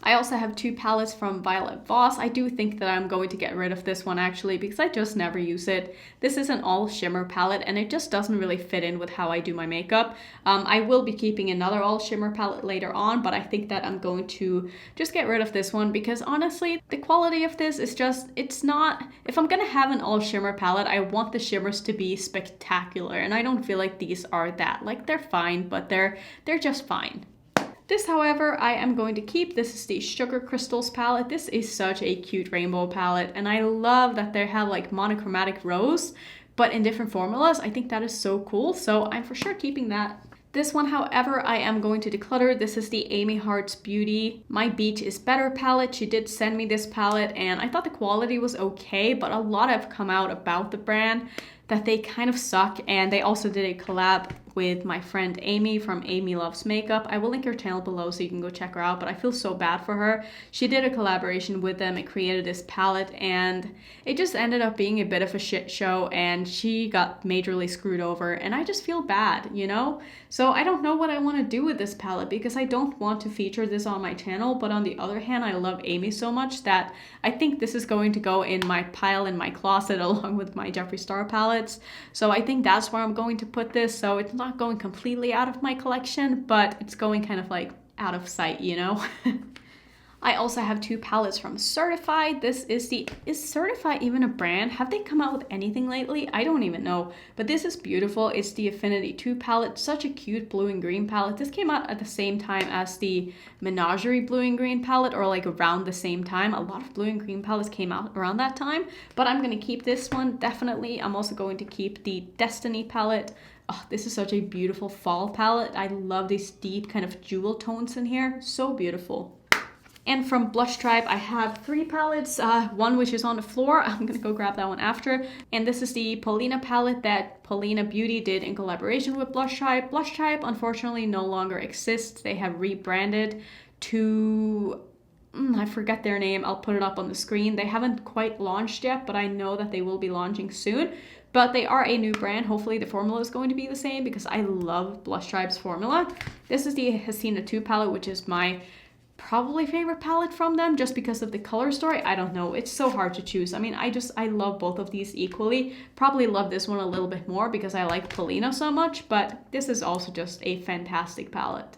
I also have 2 palettes from Violet Voss. I do think that I'm going to get rid of this one actually because I just never use it. This is an all shimmer palette and it just doesn't really fit in with how I do my makeup. I will be keeping another all shimmer palette later on, but I think that I'm going to just get rid of this one because honestly, the quality of this is just, it's not, if I'm gonna have an all shimmer palette, I want the shimmers to be spectacular, and I don't feel like these are that. Like, they're fine, but they're just fine. This, however, I am going to keep. This is the Sugar Crystals palette. This is such a cute rainbow palette, and I love that they have like monochromatic rose, but in different formulas. I think that is so cool, so I'm for sure keeping that. This one, however, I am going to declutter. This is the Amy Hart's Beauty My Beach is Better palette. She did send me this palette, and I thought the quality was okay, but a lot have come out about the brand that they kind of suck, and they also did a collab with my friend Amy from Amy Loves Makeup. I will link her channel below so you can go check her out, but I feel so bad for her. She did a collaboration with them and created this palette, and it just ended up being a bit of a shit show, and she got majorly screwed over, and I just feel bad, you know? So I don't know what I want to do with this palette because I don't want to feature this on my channel, but on the other hand, I love Amy so much that I think this is going to go in my pile in my closet along with my Jeffree Star palettes. So I think that's where I'm going to put this, so it's not going completely out of my collection, but it's going kind of like out of sight, you know? I also have 2 palettes from Certified. This is Certified even a brand? Have they come out with anything lately? I don't even know, but this is beautiful. It's the Affinity 2 palette, such a cute blue and green palette. This came out at the same time as the Menagerie blue and green palette, or like around the same time. A lot of blue and green palettes came out around that time, but I'm gonna keep this one, definitely. I'm also going to keep the Destiny palette. Oh, this is such a beautiful fall palette. I love these deep kind of jewel tones in here, so beautiful. And from Blush Tribe, I have 3 palettes, one which is on the floor. I'm gonna go grab that one after. And this is the Paulina palette that Paulina Beauty did in collaboration with Blush Tribe. Blush Tribe, unfortunately, no longer exists. They have rebranded to... I forget their name. I'll put it up on the screen. They haven't quite launched yet, but I know that they will be launching soon. But they are a new brand. Hopefully the formula is going to be the same because I love Blush Tribe's formula. This is the Hasina 2 palette, which is my probably favorite palette from them just because of the color story. I don't know. It's so hard to choose. I mean, I love both of these equally. Probably love this one a little bit more because I like Paulina so much, but this is also just a fantastic palette.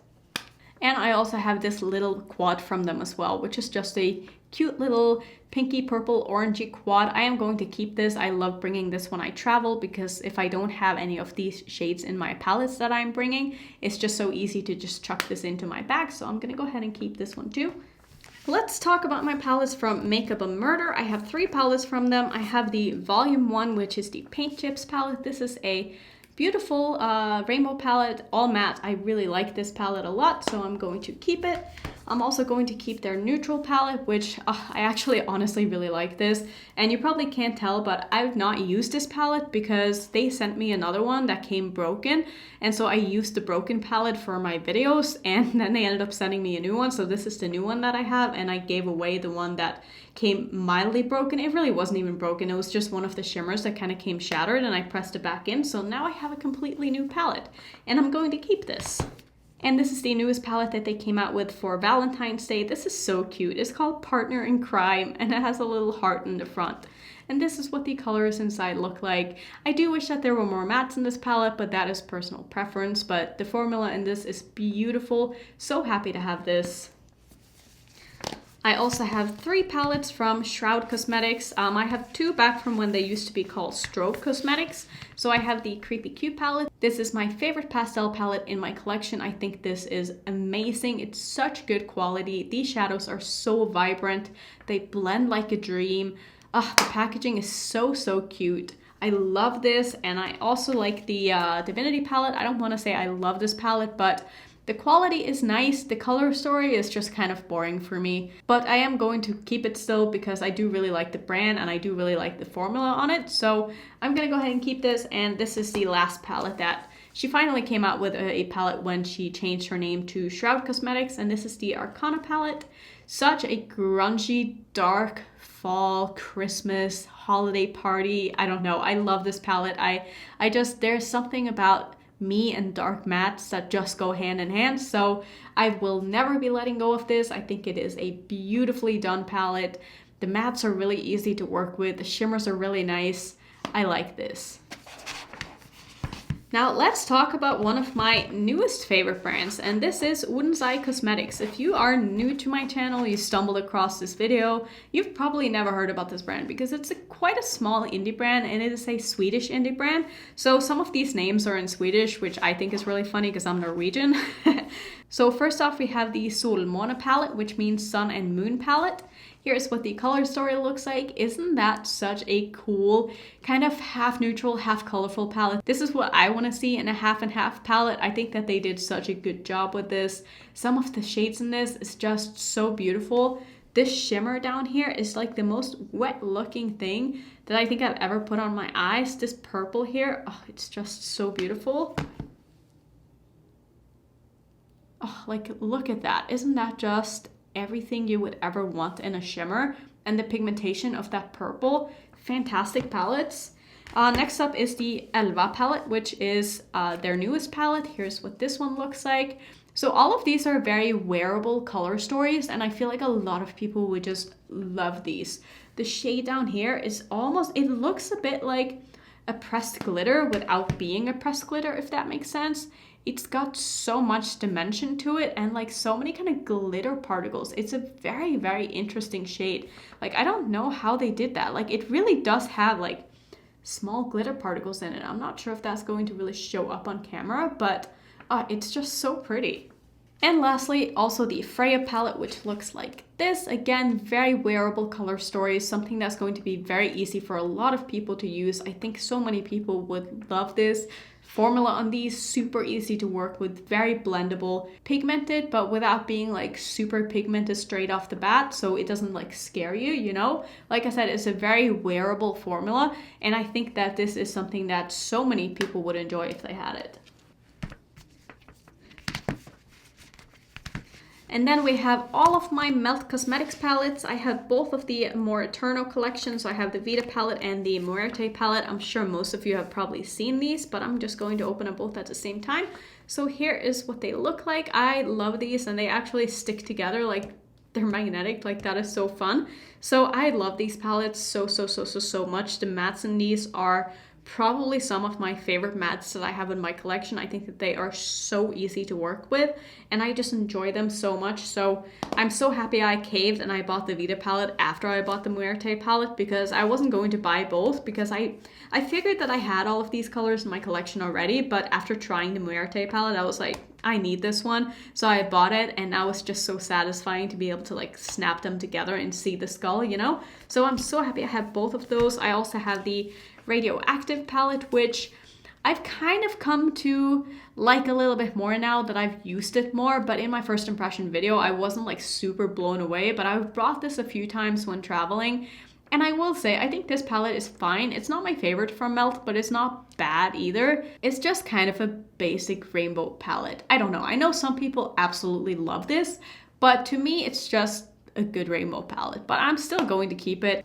And I also have this little quad from them as well, which is just a cute little pinky purple orangey quad. I am going to keep this. I love bringing this when I travel because if I don't have any of these shades in my palettes that I'm bringing, it's just so easy to just chuck this into my bag. So I'm gonna go ahead and keep this one too. Let's talk about my palettes from Makeup and Murder. I have 3 palettes from them. I have the Volume 1, which is the Paint Chips palette. This is a beautiful rainbow palette, all matte. I really like this palette a lot, so I'm going to keep it. I'm also going to keep their neutral palette, which I actually honestly really like this. And you probably can't tell, but I've not used this palette because they sent me another one that came broken. And so I used the broken palette for my videos, and then they ended up sending me a new one. So this is the new one that I have, and I gave away the one that came mildly broken. It really wasn't even broken. It was just one of the shimmers that kind of came shattered, and I pressed it back in. So now I have a completely new palette, and I'm going to keep this. And this is the newest palette that they came out with for Valentine's Day. This is so cute. It's called Partner in Crime, and it has a little heart in the front. And this is what the colors inside look like. I do wish that there were more mattes in this palette, but that is personal preference. But the formula in this is beautiful. So happy to have this. I also have 3 palettes from Shroud Cosmetics. I have 2 back from when they used to be called Strobe Cosmetics. So I have the Creepy Cute palette. This is my favorite pastel palette in my collection. I think this is amazing. It's such good quality. These shadows are so vibrant. They blend like a dream. The packaging is so cute. I love this, and I also like the Divinity palette. I don't want to say I love this palette, but the quality is nice. The color story is just kind of boring for me, but I am going to keep it still because I do really like the brand and I do really like the formula on it. So I'm gonna go ahead and keep this, and this is the last palette that she finally came out with, a palette when she changed her name to Shroud Cosmetics, and this is the Arcana palette. Such a grungy, dark, fall, Christmas, holiday party. I don't know. I love this palette. I just, there's something about me and dark mattes that just go hand in hand, so I will never be letting go of this. I think it is a beautifully done palette. The mattes are really easy to work with. The shimmers are really nice. I like this. Now let's talk about one of my newest favorite brands, and this is Udensai Cosmetics. If you are new to my channel, you stumbled across this video, you've probably never heard about this brand because it's quite a small indie brand, and it is a Swedish indie brand. So some of these names are in Swedish, which I think is really funny because I'm Norwegian. So first off, we have the Solmåne palette, which means sun and moon palette. Here's what the color story looks like. Isn't that such a cool, kind of half neutral, half colorful palette? This is what I want to see in a half and half palette. I think that they did such a good job with this. Some of the shades in this is just so beautiful. This shimmer down here is like the most wet looking thing that I think I've ever put on my eyes. This purple here, oh, it's just so beautiful. Oh, like, look at that. Isn't that just everything you would ever want in a shimmer? And the pigmentation of that purple, fantastic palettes. Next up is the Elva palette, which is their newest palette. Here's what this one looks like. So all of these are very wearable color stories, and I feel like a lot of people would just love these. The shade down here is almost, it looks a bit like a pressed glitter without being a pressed glitter, if that makes sense. It's got so much dimension to it and like so many kind of glitter particles. It's a very interesting shade. Like, I don't know how they did that. Like, it really does have like small glitter particles in it. I'm not sure if that's going to really show up on camera, but it's just so pretty. And lastly, also the Freya palette, which looks like this. Again, very wearable color stories, something that's going to be very easy for a lot of people to use. I think so many people would love this. formula on these, super easy to work with, very blendable, pigmented, but without being like super pigmented straight off the bat, so it doesn't like scare you, you know? Like I said, it's a very wearable formula, and I think that this is something that so many people would enjoy if they had it. And then we have all of my Melt Cosmetics palettes. I have both of the more Eternal collection, so I have the Vita palette and the Muerte palette. I'm sure most of you have probably seen these, but I'm just going to open up both at the same time. So here is what they look like. I love these, and they actually stick together like they're magnetic. Like, that is so fun. So I love these palettes so much. The mattes in these are probably some of my favorite mattes that I have in my collection. I think that they are so easy to work with, and I just enjoy them so much. So I'm so happy I caved and I bought the Vita palette after I bought the Muerte palette, because I wasn't going to buy both, because I figured that I had all of these colors in my collection already, but after trying the Muerte palette, I was like, I need this one. So I bought it, and now it's just so satisfying to be able to like snap them together and see the skull, you know? So I'm so happy I have both of those. I also have the Radioactive palette, which I've kind of come to like a little bit more now that I've used it more, but in my first impression video, I wasn't like super blown away, but I've brought this a few times when traveling. And I will say, I think this palette is fine. It's not my favorite from Melt, but it's not bad either. It's just kind of a basic rainbow palette. I don't know. I know some people absolutely love this, but to me, it's just a good rainbow palette, but I'm still going to keep it.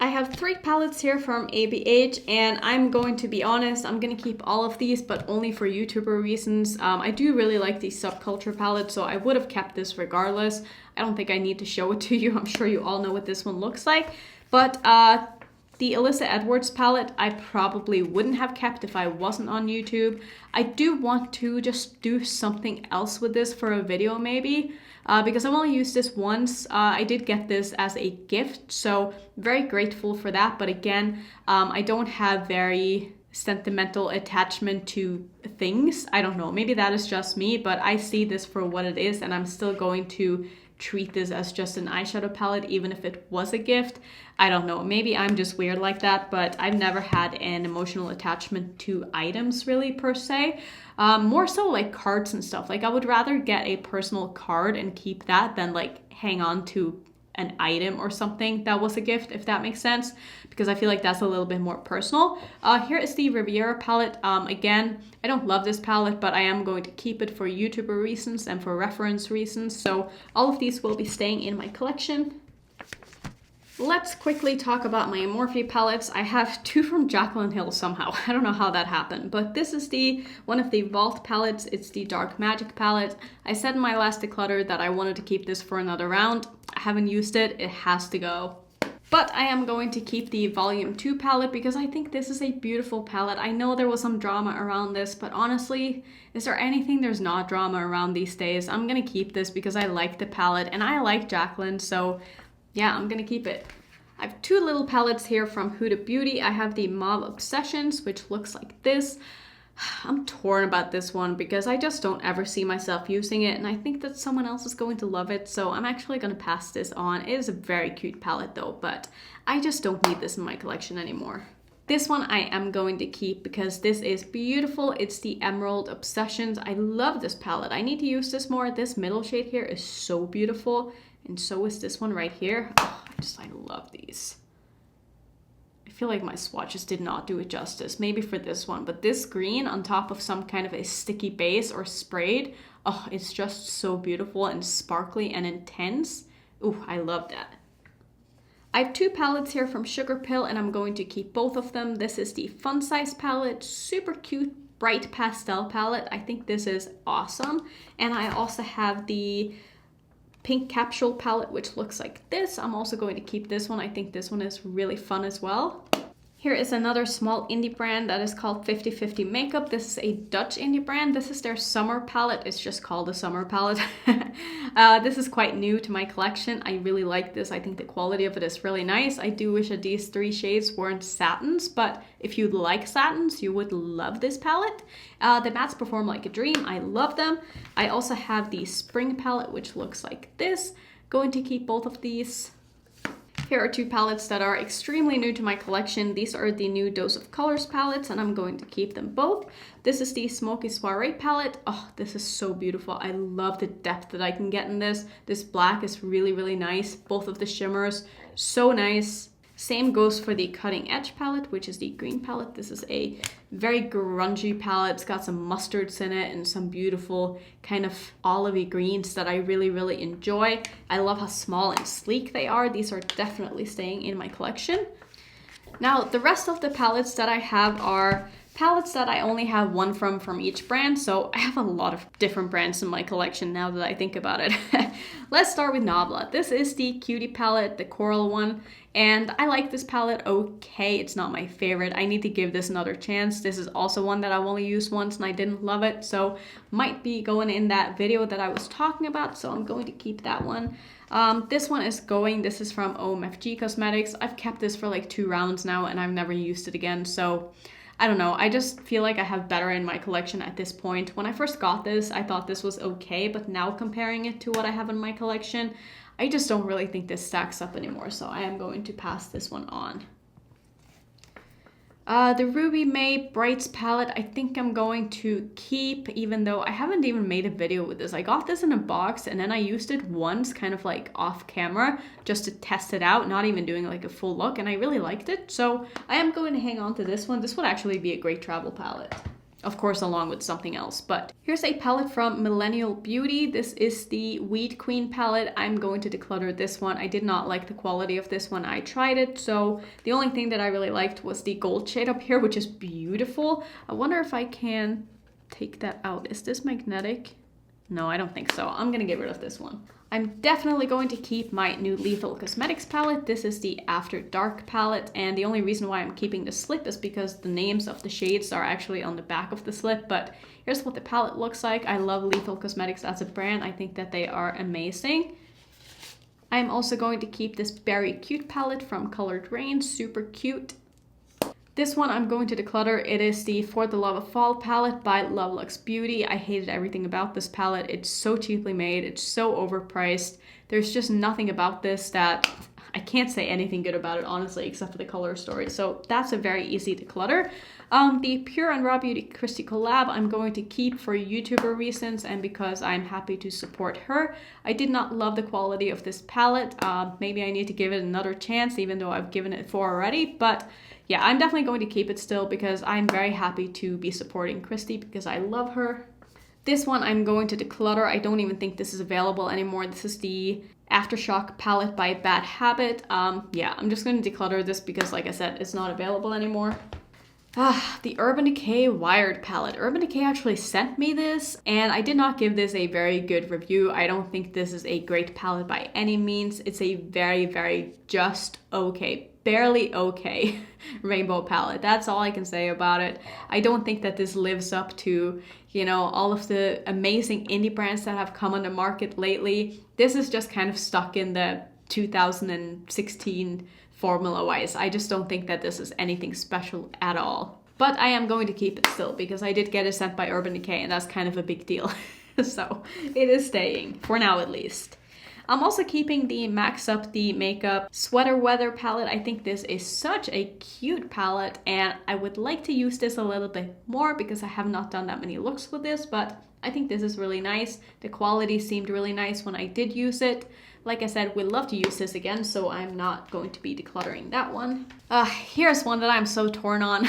I have 3 palettes here from ABH, and I'm going to be honest, I'm going to keep all of these, but only for YouTuber reasons. I do really like the Subculture palette, so I would have kept this regardless. I don't think I need to show it to you. I'm sure you all know what this one looks like. But the Alyssa Edwards palette, I probably wouldn't have kept if I wasn't on YouTube. I do want to just do something else with this for a video maybe. Because I've only used this once. I did get this as a gift, so very grateful for that. But again, I don't have very sentimental attachment to things. I don't know, maybe that is just me, but I see this for what it is, and I'm still going to treat this as just an eyeshadow palette, even if it was a gift. I don't know, maybe I'm just weird like that, but I've never had an emotional attachment to items really per se. More so like cards and stuff. Like, I would rather get a personal card and keep that than like hang on to an item or something that was a gift, if that makes sense, because I feel like that's a little bit more personal. Here is the Riviera palette. Again, I don't love this palette, but I am going to keep it for YouTuber reasons and for reference reasons. So all of these will be staying in my collection. Let's quickly talk about my Morphe palettes. I have 2 from Jaclyn Hill somehow. I don't know how that happened, but this is one of the Vault palettes. It's the Dark Magic palette. I said in my last declutter that I wanted to keep this for another round. I haven't used it. It has to go. But I am going to keep the Volume 2 palette because I think this is a beautiful palette. I know there was some drama around this, but honestly, is there anything there's not drama around these days? I'm gonna keep this because I like the palette and I like Jaclyn, so yeah, I'm gonna keep it. I have 2 little palettes here from Huda Beauty. I have the Mauve Obsessions, which looks like this. I'm torn about this one because I just don't ever see myself using it, and I think that someone else is going to love it, so I'm actually going to pass this on. It is a very cute palette though, but I just don't need this in my collection anymore. This one I am going to keep because this is beautiful. It's the Emerald Obsessions. I love this palette. I need to use this more. This middle shade here is so beautiful, and so is this one right here. Oh, I love these. I feel like my swatches did not do it justice, maybe for this one, but this green on top of some kind of a sticky base or sprayed, oh, it's just so beautiful and sparkly and intense. Ooh, I love that. I have 2 palettes here from Sugar Pill, and I'm going to keep both of them. This is the Fun Size palette, super cute, bright pastel palette. I think this is awesome. And I also have the Pink Capsule palette, which looks like this. I'm also going to keep this one. I think this one is really fun as well. Here is another small indie brand that is called 50/50 Makeup. This is a Dutch indie brand. This is their summer palette. It's just called the summer palette. This is quite new to my collection. I really like this. I think the quality of it is really nice. I do wish that these 3 shades weren't satins, but if you like satins, you would love this palette. The mattes perform like a dream. I love them. I also have the Spring palette, which looks like this. Going to keep both of these. Here are two palettes that are extremely new to my collection. These are the new Dose of Colors palettes, and I'm going to keep them both. This is the Smoky Soiree palette. Oh, this is so beautiful. I love the depth that I can get in this. This black is really, really nice. Both of the shimmers, so nice. Same goes for the Cutting Edge palette, which is the green palette. This is a very grungy palette. It's got some mustards in it and some beautiful kind of olivey greens that I really, really enjoy. I love how small and sleek they are. These are definitely staying in my collection. Now, the rest of the palettes that I have are palettes that I only have one from each brand, so I have a lot of different brands in my collection now that I think about it. Let's start with Nabla. This is the Cutie palette, the coral one, and I like this palette okay. It's not my favorite. I need to give this another chance. This is also one that I've only used once and I didn't love it, so might be going in that video that I was talking about, so I'm going to keep that one. This one is going, this is from OMFG Cosmetics. I've kept this for like 2 rounds now and I've never used it again, so I don't know, I just feel like I have better in my collection at this point. When I first got this, I thought this was okay, but now comparing it to what I have in my collection, I just don't really think this stacks up anymore, so I am going to pass this one on. The Ruby May Brights palette, I think I'm going to keep, even though I haven't even made a video with this. I got this in a box and then I used it once kind of like off camera just to test it out, not even doing like a full look, and I really liked it. So I am going to hang on to this one. This would actually be a great travel palette. Of course, along with something else. But here's a palette from Millennial Beauty. This is the Weed Queen palette. I'm going to declutter this one. I did not like the quality of this one. I tried it, so the only thing that I really liked was the gold shade up here, which is beautiful. I wonder if I can take that out. Is this magnetic? No, I don't think so. I'm gonna get rid of this one. I'm definitely going to keep my new Lethal Cosmetics palette. This is the After Dark palette, and the only reason why I'm keeping the slip is because the names of the shades are actually on the back of the slip, but here's what the palette looks like. I love Lethal Cosmetics as a brand. I think that they are amazing. I'm also going to keep this Berry Cute palette from Colored Rain, super cute. This one I'm going to declutter. It is the For the Love of Fall palette by Lovelux Beauty. I hated everything about this palette. It's so cheaply made. It's so overpriced. There's just nothing about this that I can't say anything good about it, honestly, except for the color story. So that's a very easy declutter. The Pure and Raw Beauty Christy collab I'm going to keep for YouTuber reasons and because I'm happy to support her. I did not love the quality of this palette. Maybe I need to give it another chance, even though I've given it 4 already. But yeah, I'm definitely going to keep it still because I'm very happy to be supporting Christy because I love her. This one I'm going to declutter. I don't even think this is available anymore. This is the Aftershock palette by Bad Habit. Yeah, I'm just going to declutter this because, like I said, it's not available anymore. The Urban Decay Wired palette. Urban Decay actually sent me this, and I did not give this a very good review. I don't think this is a great palette by any means. It's a very, very just okay, barely okay rainbow palette. That's all I can say about it. I don't think that this lives up to, you know, all of the amazing indie brands that have come on the market lately. This is just kind of stuck in the 2016 formula-wise. I just don't think that this is anything special at all. But I am going to keep it still because I did get it sent by Urban Decay and that's kind of a big deal. So it is staying, for now at least. I'm also keeping the Max Up the Makeup Sweater Weather palette. I think this is such a cute palette and I would like to use this a little bit more because I have not done that many looks with this, but I think this is really nice. The quality seemed really nice when I did use it. Like I said, we'd love to use this again, so I'm not going to be decluttering that one. Here's one that I'm so torn on.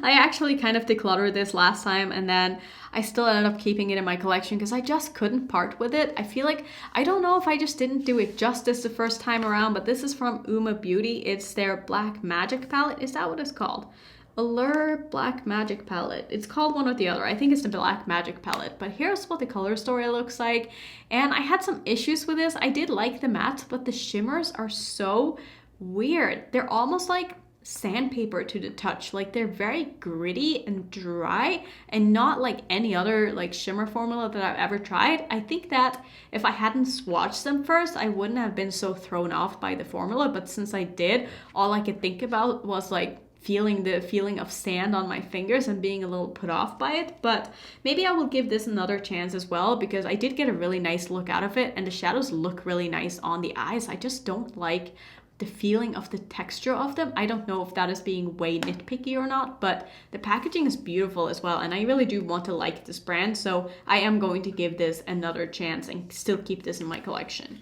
I actually kind of decluttered this last time and then I still ended up keeping it in my collection because I just couldn't part with it. I feel like, I don't know if I just didn't do it justice the first time around, but this is from Uma Beauty. It's their Black Magic palette. Is that what it's called? Allure Black Magic palette. It's called one or the other. I think it's the Black Magic palette, but here's what the color story looks like. And I had some issues with this. I did like the matte, but the shimmers are so weird. They're almost like sandpaper to the touch. Like they're very gritty and dry and not like any other like shimmer formula that I've ever tried. I think that if I hadn't swatched them first, I wouldn't have been so thrown off by the formula, but since I did, all I could think about was like feeling the feeling of sand on my fingers and being a little put off by it. But maybe I will give this another chance as well because I did get a really nice look out of it and the shadows look really nice on the eyes. I just don't like the feeling of the texture of them. I don't know if that is being way nitpicky or not, but the packaging is beautiful as well, and I really do want to like this brand, so I am going to give this another chance and still keep this in my collection.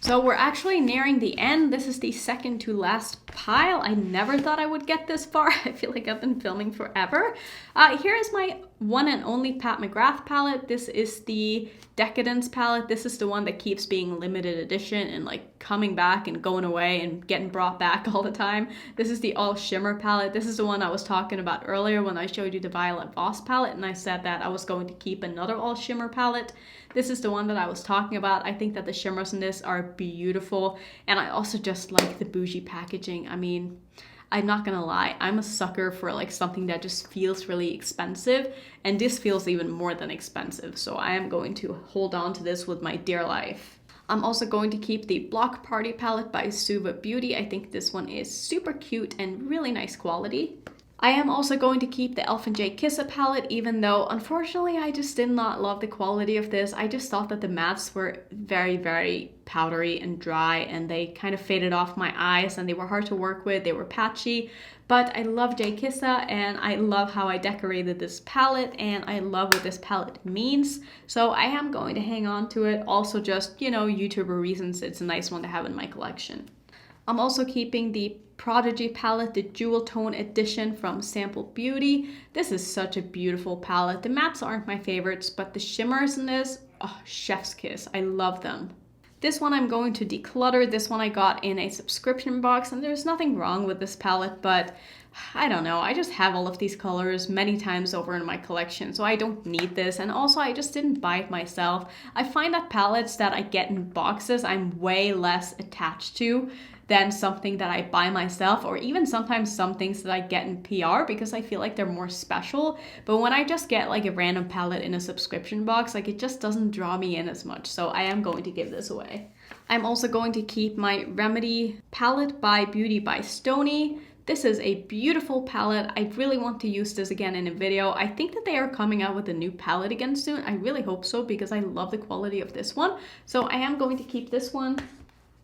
So we're actually nearing the end. This is the second to last pile. I never thought I would get this far. I feel like I've been filming forever. Here is my one and only Pat McGrath palette. This is the Decadence palette. This is the one that keeps being limited edition and like coming back and going away and getting brought back all the time. This is the All Shimmer palette. This is the one I was talking about earlier when I showed you the Violet Voss palette, and I said that I was going to keep another All Shimmer palette. This is the one that I was talking about. I think that the shimmers in this are beautiful, and I also just like the bougie packaging. I mean, I'm not gonna lie, I'm a sucker for like something that just feels really expensive, and this feels even more than expensive, so I am going to hold on to this with my dear life. I'm also going to keep the Block Party palette by Suva Beauty. I think this one is super cute and really nice quality. I am also going to keep the Elf and J Kissa palette, even though unfortunately I just did not love the quality of this. I just thought that the mattes were very, very powdery and dry, and they kind of faded off my eyes, and they were hard to work with. They were patchy, but I love J Kissa, and I love how I decorated this palette, and I love what this palette means. So I am going to hang on to it. Also just, you know, YouTuber reasons, it's a nice one to have in my collection. I'm also keeping the Prodigy palette, the Jewel Tone edition from Sample Beauty. This is such a beautiful palette. The mattes aren't my favorites, but the shimmers in this, oh, chef's kiss. I love them. This one I'm going to declutter. This one I got in a subscription box, and there's nothing wrong with this palette, but I don't know. I just have all of these colors many times over in my collection, so I don't need this. And also, I just didn't buy it myself. I find that palettes that I get in boxes, I'm way less attached to than something that I buy myself, or even sometimes some things that I get in PR because I feel like they're more special. But when I just get like a random palette in a subscription box, like it just doesn't draw me in as much. So I am going to give this away. I'm also going to keep my Remedy palette by Beauty by Stoney. This is a beautiful palette. I really want to use this again in a video. I think that they are coming out with a new palette again soon. I really hope so because I love the quality of this one. So I am going to keep this one.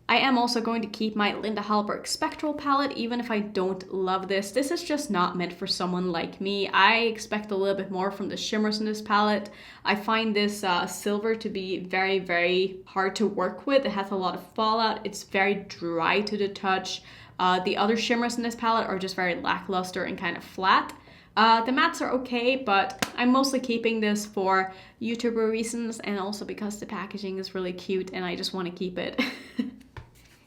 I am also going to keep my Linda Hallberg Spectral palette, even if I don't love this. This is just not meant for someone like me. I expect a little bit more from the shimmers in this palette. I find this silver to be very, very hard to work with. It has a lot of fallout. It's very dry to the touch. The other shimmers in this palette are just very lackluster and kind of flat. The mattes are okay, but I'm mostly keeping this for YouTuber reasons and also because the packaging is really cute and I just want to keep it.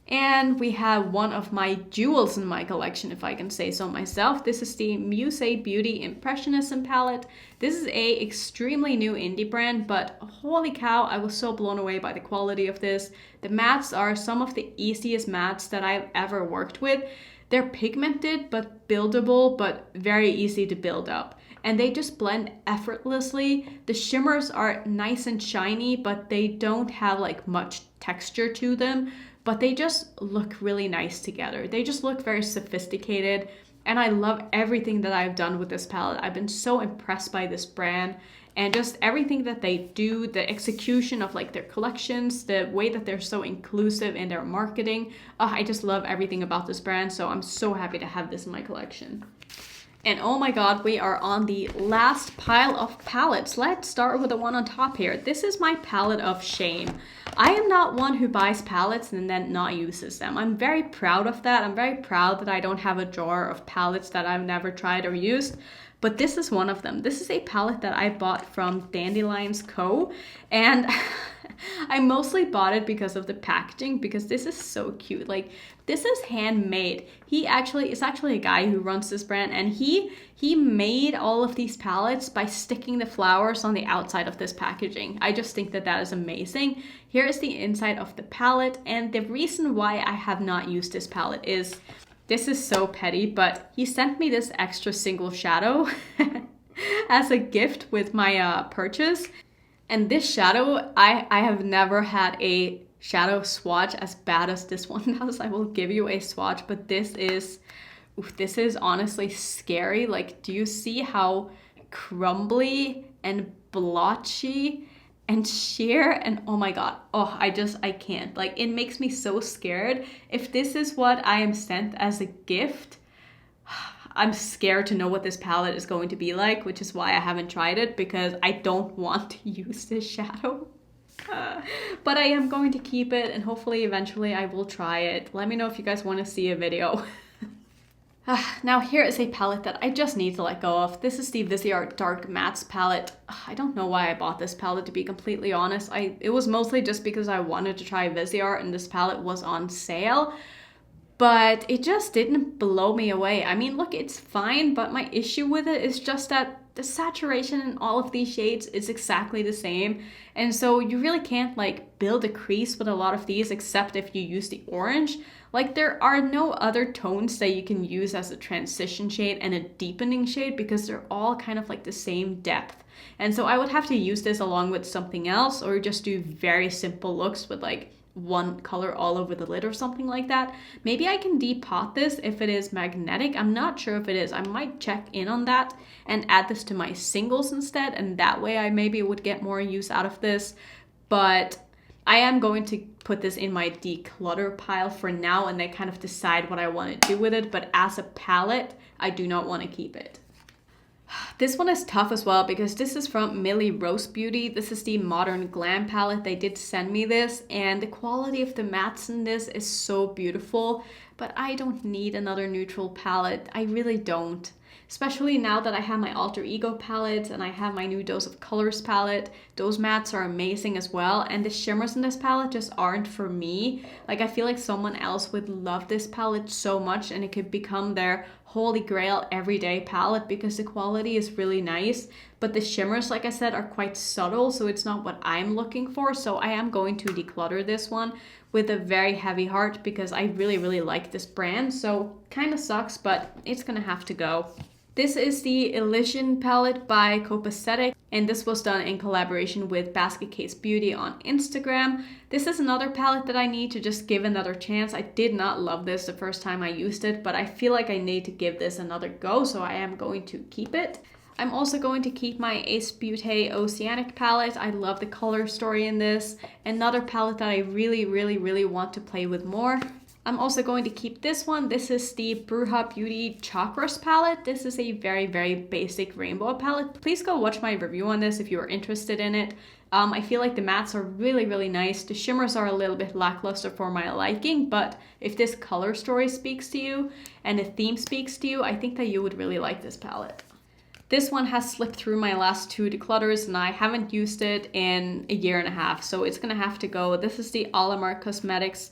And we have one of my jewels in my collection, if I can say so myself. This is the Muse Beauty Impressionism palette. This is a extremely new indie brand, but holy cow, I was so blown away by the quality of this. The mattes are some of the easiest mattes that I've ever worked with. They're pigmented, but buildable, but very easy to build up. And they just blend effortlessly. The shimmers are nice and shiny, but they don't have like much texture to them. But they just look really nice together. They just look very sophisticated, and I love everything that I've done with this palette. I've been so impressed by this brand and just everything that they do, the execution of like their collections, the way that they're so inclusive in their marketing. I just love everything about this brand, so I'm so happy to have this in my collection. And oh my god, we are on the last pile of palettes. Let's start with the one on top here. This is my palette of shame. I am not one who buys palettes and then not uses them. I'm very proud of that. I'm very proud that I don't have a drawer of palettes that I've never tried or used. But this is one of them. This is a palette that I bought from Dandelions Co. And I mostly bought it because of the packaging, because this is so cute. Like, this is handmade. It's actually a guy who runs this brand, and he made all of these palettes by sticking the flowers on the outside of this packaging. I just think that that is amazing. Here is the inside of the palette, and the reason why I have not used this palette is, this is so petty, but he sent me this extra single shadow as a gift with my purchase. And this shadow, I have never had a shadow swatch as bad as this one does. I will give you a swatch, but this is honestly scary. Like, do you see how crumbly and blotchy and sheer, and oh my god, oh, I can't. Like, it makes me so scared. If this is what I am sent as a gift, I'm scared to know what this palette is going to be like, which is why I haven't tried it, because I don't want to use this shadow. But I am going to keep it, and hopefully eventually I will try it. Let me know if you guys want to see a video. Now here is a palette that I just need to let go of. This is the Viseart Dark Mattes palette. I don't know why I bought this palette, to be completely honest. It was mostly just because I wanted to try Viseart and this palette was on sale. But it just didn't blow me away. I mean, look, it's fine, but my issue with it is just that the saturation in all of these shades is exactly the same. And so you really can't like build a crease with a lot of these except if you use the orange. Like, there are no other tones that you can use as a transition shade and a deepening shade because they're all kind of like the same depth. And so I would have to use this along with something else, or just do very simple looks with like one color all over the lid or something like that. Maybe I can depot this if it is magnetic. I'm not sure if it is. I might check in on that and add this to my singles instead, and that way I maybe would get more use out of this. But I am going to put this in my declutter pile for now and then kind of decide what I want to do with it. But as a palette, I do not want to keep it. This one is tough as well because this is from Millie Rose Beauty. This is the Modern Glam palette. They did send me this, and the quality of the mattes in this is so beautiful, but I don't need another neutral palette. I really don't. Especially now that I have my Alter Ego palette and I have my new Dose of Colors palette. Those mattes are amazing as well, and the shimmers in this palette just aren't for me. Like, I feel like someone else would love this palette so much and it could become their holy grail everyday palette because the quality is really nice. But the shimmers, like I said, are quite subtle, so it's not what I'm looking for. So I am going to declutter this one with a very heavy heart because I really, really like this brand. So kind of sucks, but it's gonna have to go. This is the Elysian palette by Copacetic, and this was done in collaboration with Basket Case Beauty on Instagram. This is another palette that I need to just give another chance. I did not love this the first time I used it, but I feel like I need to give this another go, so I am going to keep it. I'm also going to keep my Ace Beauté Oceanic palette. I love the color story in this. Another palette that I really, really, really want to play with more. I'm also going to keep this one. This is the Bruja Beauty Chakras palette. This is a very, very basic rainbow palette. Please go watch my review on this if you are interested in it. I feel like the mattes are really, really nice. The shimmers are a little bit lackluster for my liking, but if this color story speaks to you and the theme speaks to you, I think that you would really like this palette. This one has slipped through my last two declutters and I haven't used it in a year and a half, so it's gonna have to go. This is the Alamar Cosmetics.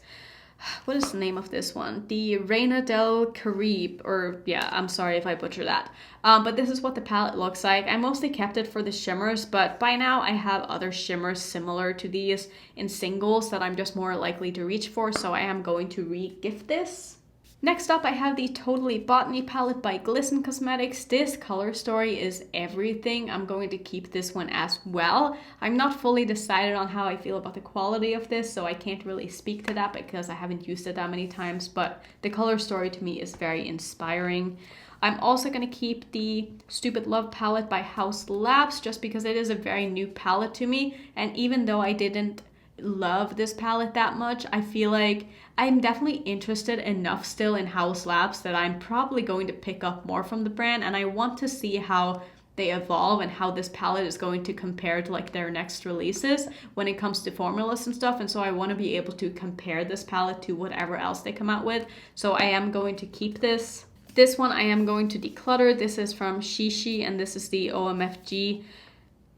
What is the name of this one? The Reina del Caribe, or yeah, I'm sorry if I butcher that. But this is what the palette looks like. I mostly kept it for the shimmers, but by now I have other shimmers similar to these in singles that I'm just more likely to reach for, so I am going to re-gift this. Next up, I have the Totally Botany palette by Glisten Cosmetics. This color story is everything. I'm going to keep this one as well. I'm not fully decided on how I feel about the quality of this, so I can't really speak to that because I haven't used it that many times, but the color story to me is very inspiring. I'm also going to keep the Stupid Love palette by House Labs just because it is a very new palette to me, and even though I didn't love this palette that much, I feel like I'm definitely interested enough still in House Labs that I'm probably going to pick up more from the brand, and I want to see how they evolve and how this palette is going to compare to like their next releases when it comes to formulas and stuff. And so I want to be able to compare this palette to whatever else they come out with, so I am going to keep this. This one I am going to declutter. This is from SHEIN and this is the OMFG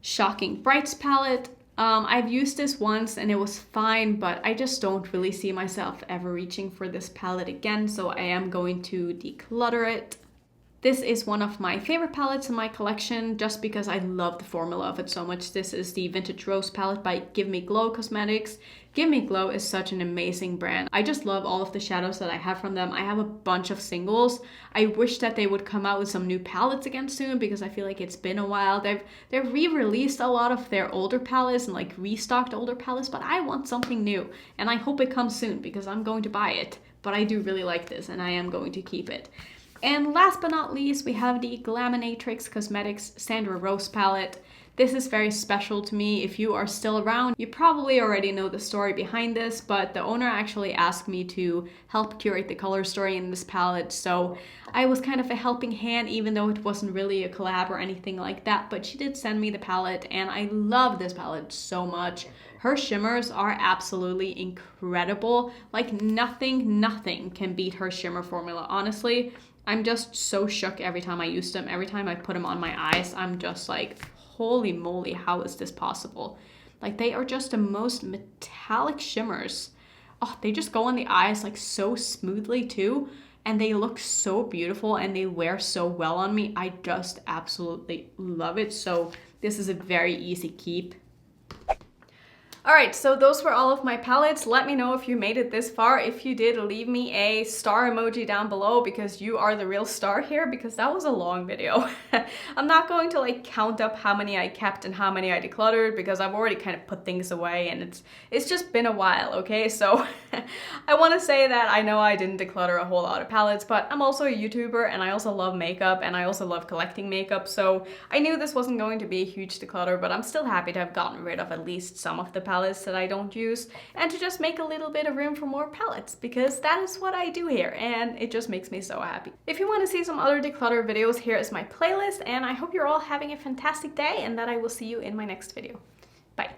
Shocking Brights palette. I've used this once and it was fine, but I just don't really see myself ever reaching for this palette again, so I am going to declutter it. This is one of my favorite palettes in my collection just because I love the formula of it so much. This is the Vintage Rose palette by Give Me Glow Cosmetics. Give Me Glow is such an amazing brand. I just love all of the shadows that I have from them. I have a bunch of singles. I wish that they would come out with some new palettes again soon because I feel like it's been a while. They've re-released a lot of their older palettes and like restocked older palettes, but I want something new and I hope it comes soon because I'm going to buy it. But I do really like this and I am going to keep it. And last but not least, we have the Glaminatrix Cosmetics Sandra Rose palette. This is very special to me. If you are still around, you probably already know the story behind this, but the owner actually asked me to help curate the color story in this palette, so I was kind of a helping hand, even though it wasn't really a collab or anything like that, but she did send me the palette, and I love this palette so much. Her shimmers are absolutely incredible. Like nothing can beat her shimmer formula, honestly. I'm just so shook every time I use them. Every time I put them on my eyes, I'm just like, holy moly, how is this possible? Like, they are just the most metallic shimmers. Oh, they just go on the eyes like so smoothly too, and they look so beautiful and they wear so well on me. I just absolutely love it. So this is a very easy keep. Alright, so those were all of my palettes. Let me know if you made it this far. If you did, leave me a star emoji down below because you are the real star here, because that was a long video. I'm not going to like count up how many I kept and how many I decluttered because I've already kind of put things away and it's just been a while, okay? So I want to say that I know I didn't declutter a whole lot of palettes, but I'm also a YouTuber and I also love makeup and I also love collecting makeup, so I knew this wasn't going to be a huge declutter, but I'm still happy to have gotten rid of at least some of the palettes that I don't use and to just make a little bit of room for more palettes, because that is what I do here and it just makes me so happy. If you want to see some other declutter videos, here is my playlist, and I hope you're all having a fantastic day and that I will see you in my next video. Bye.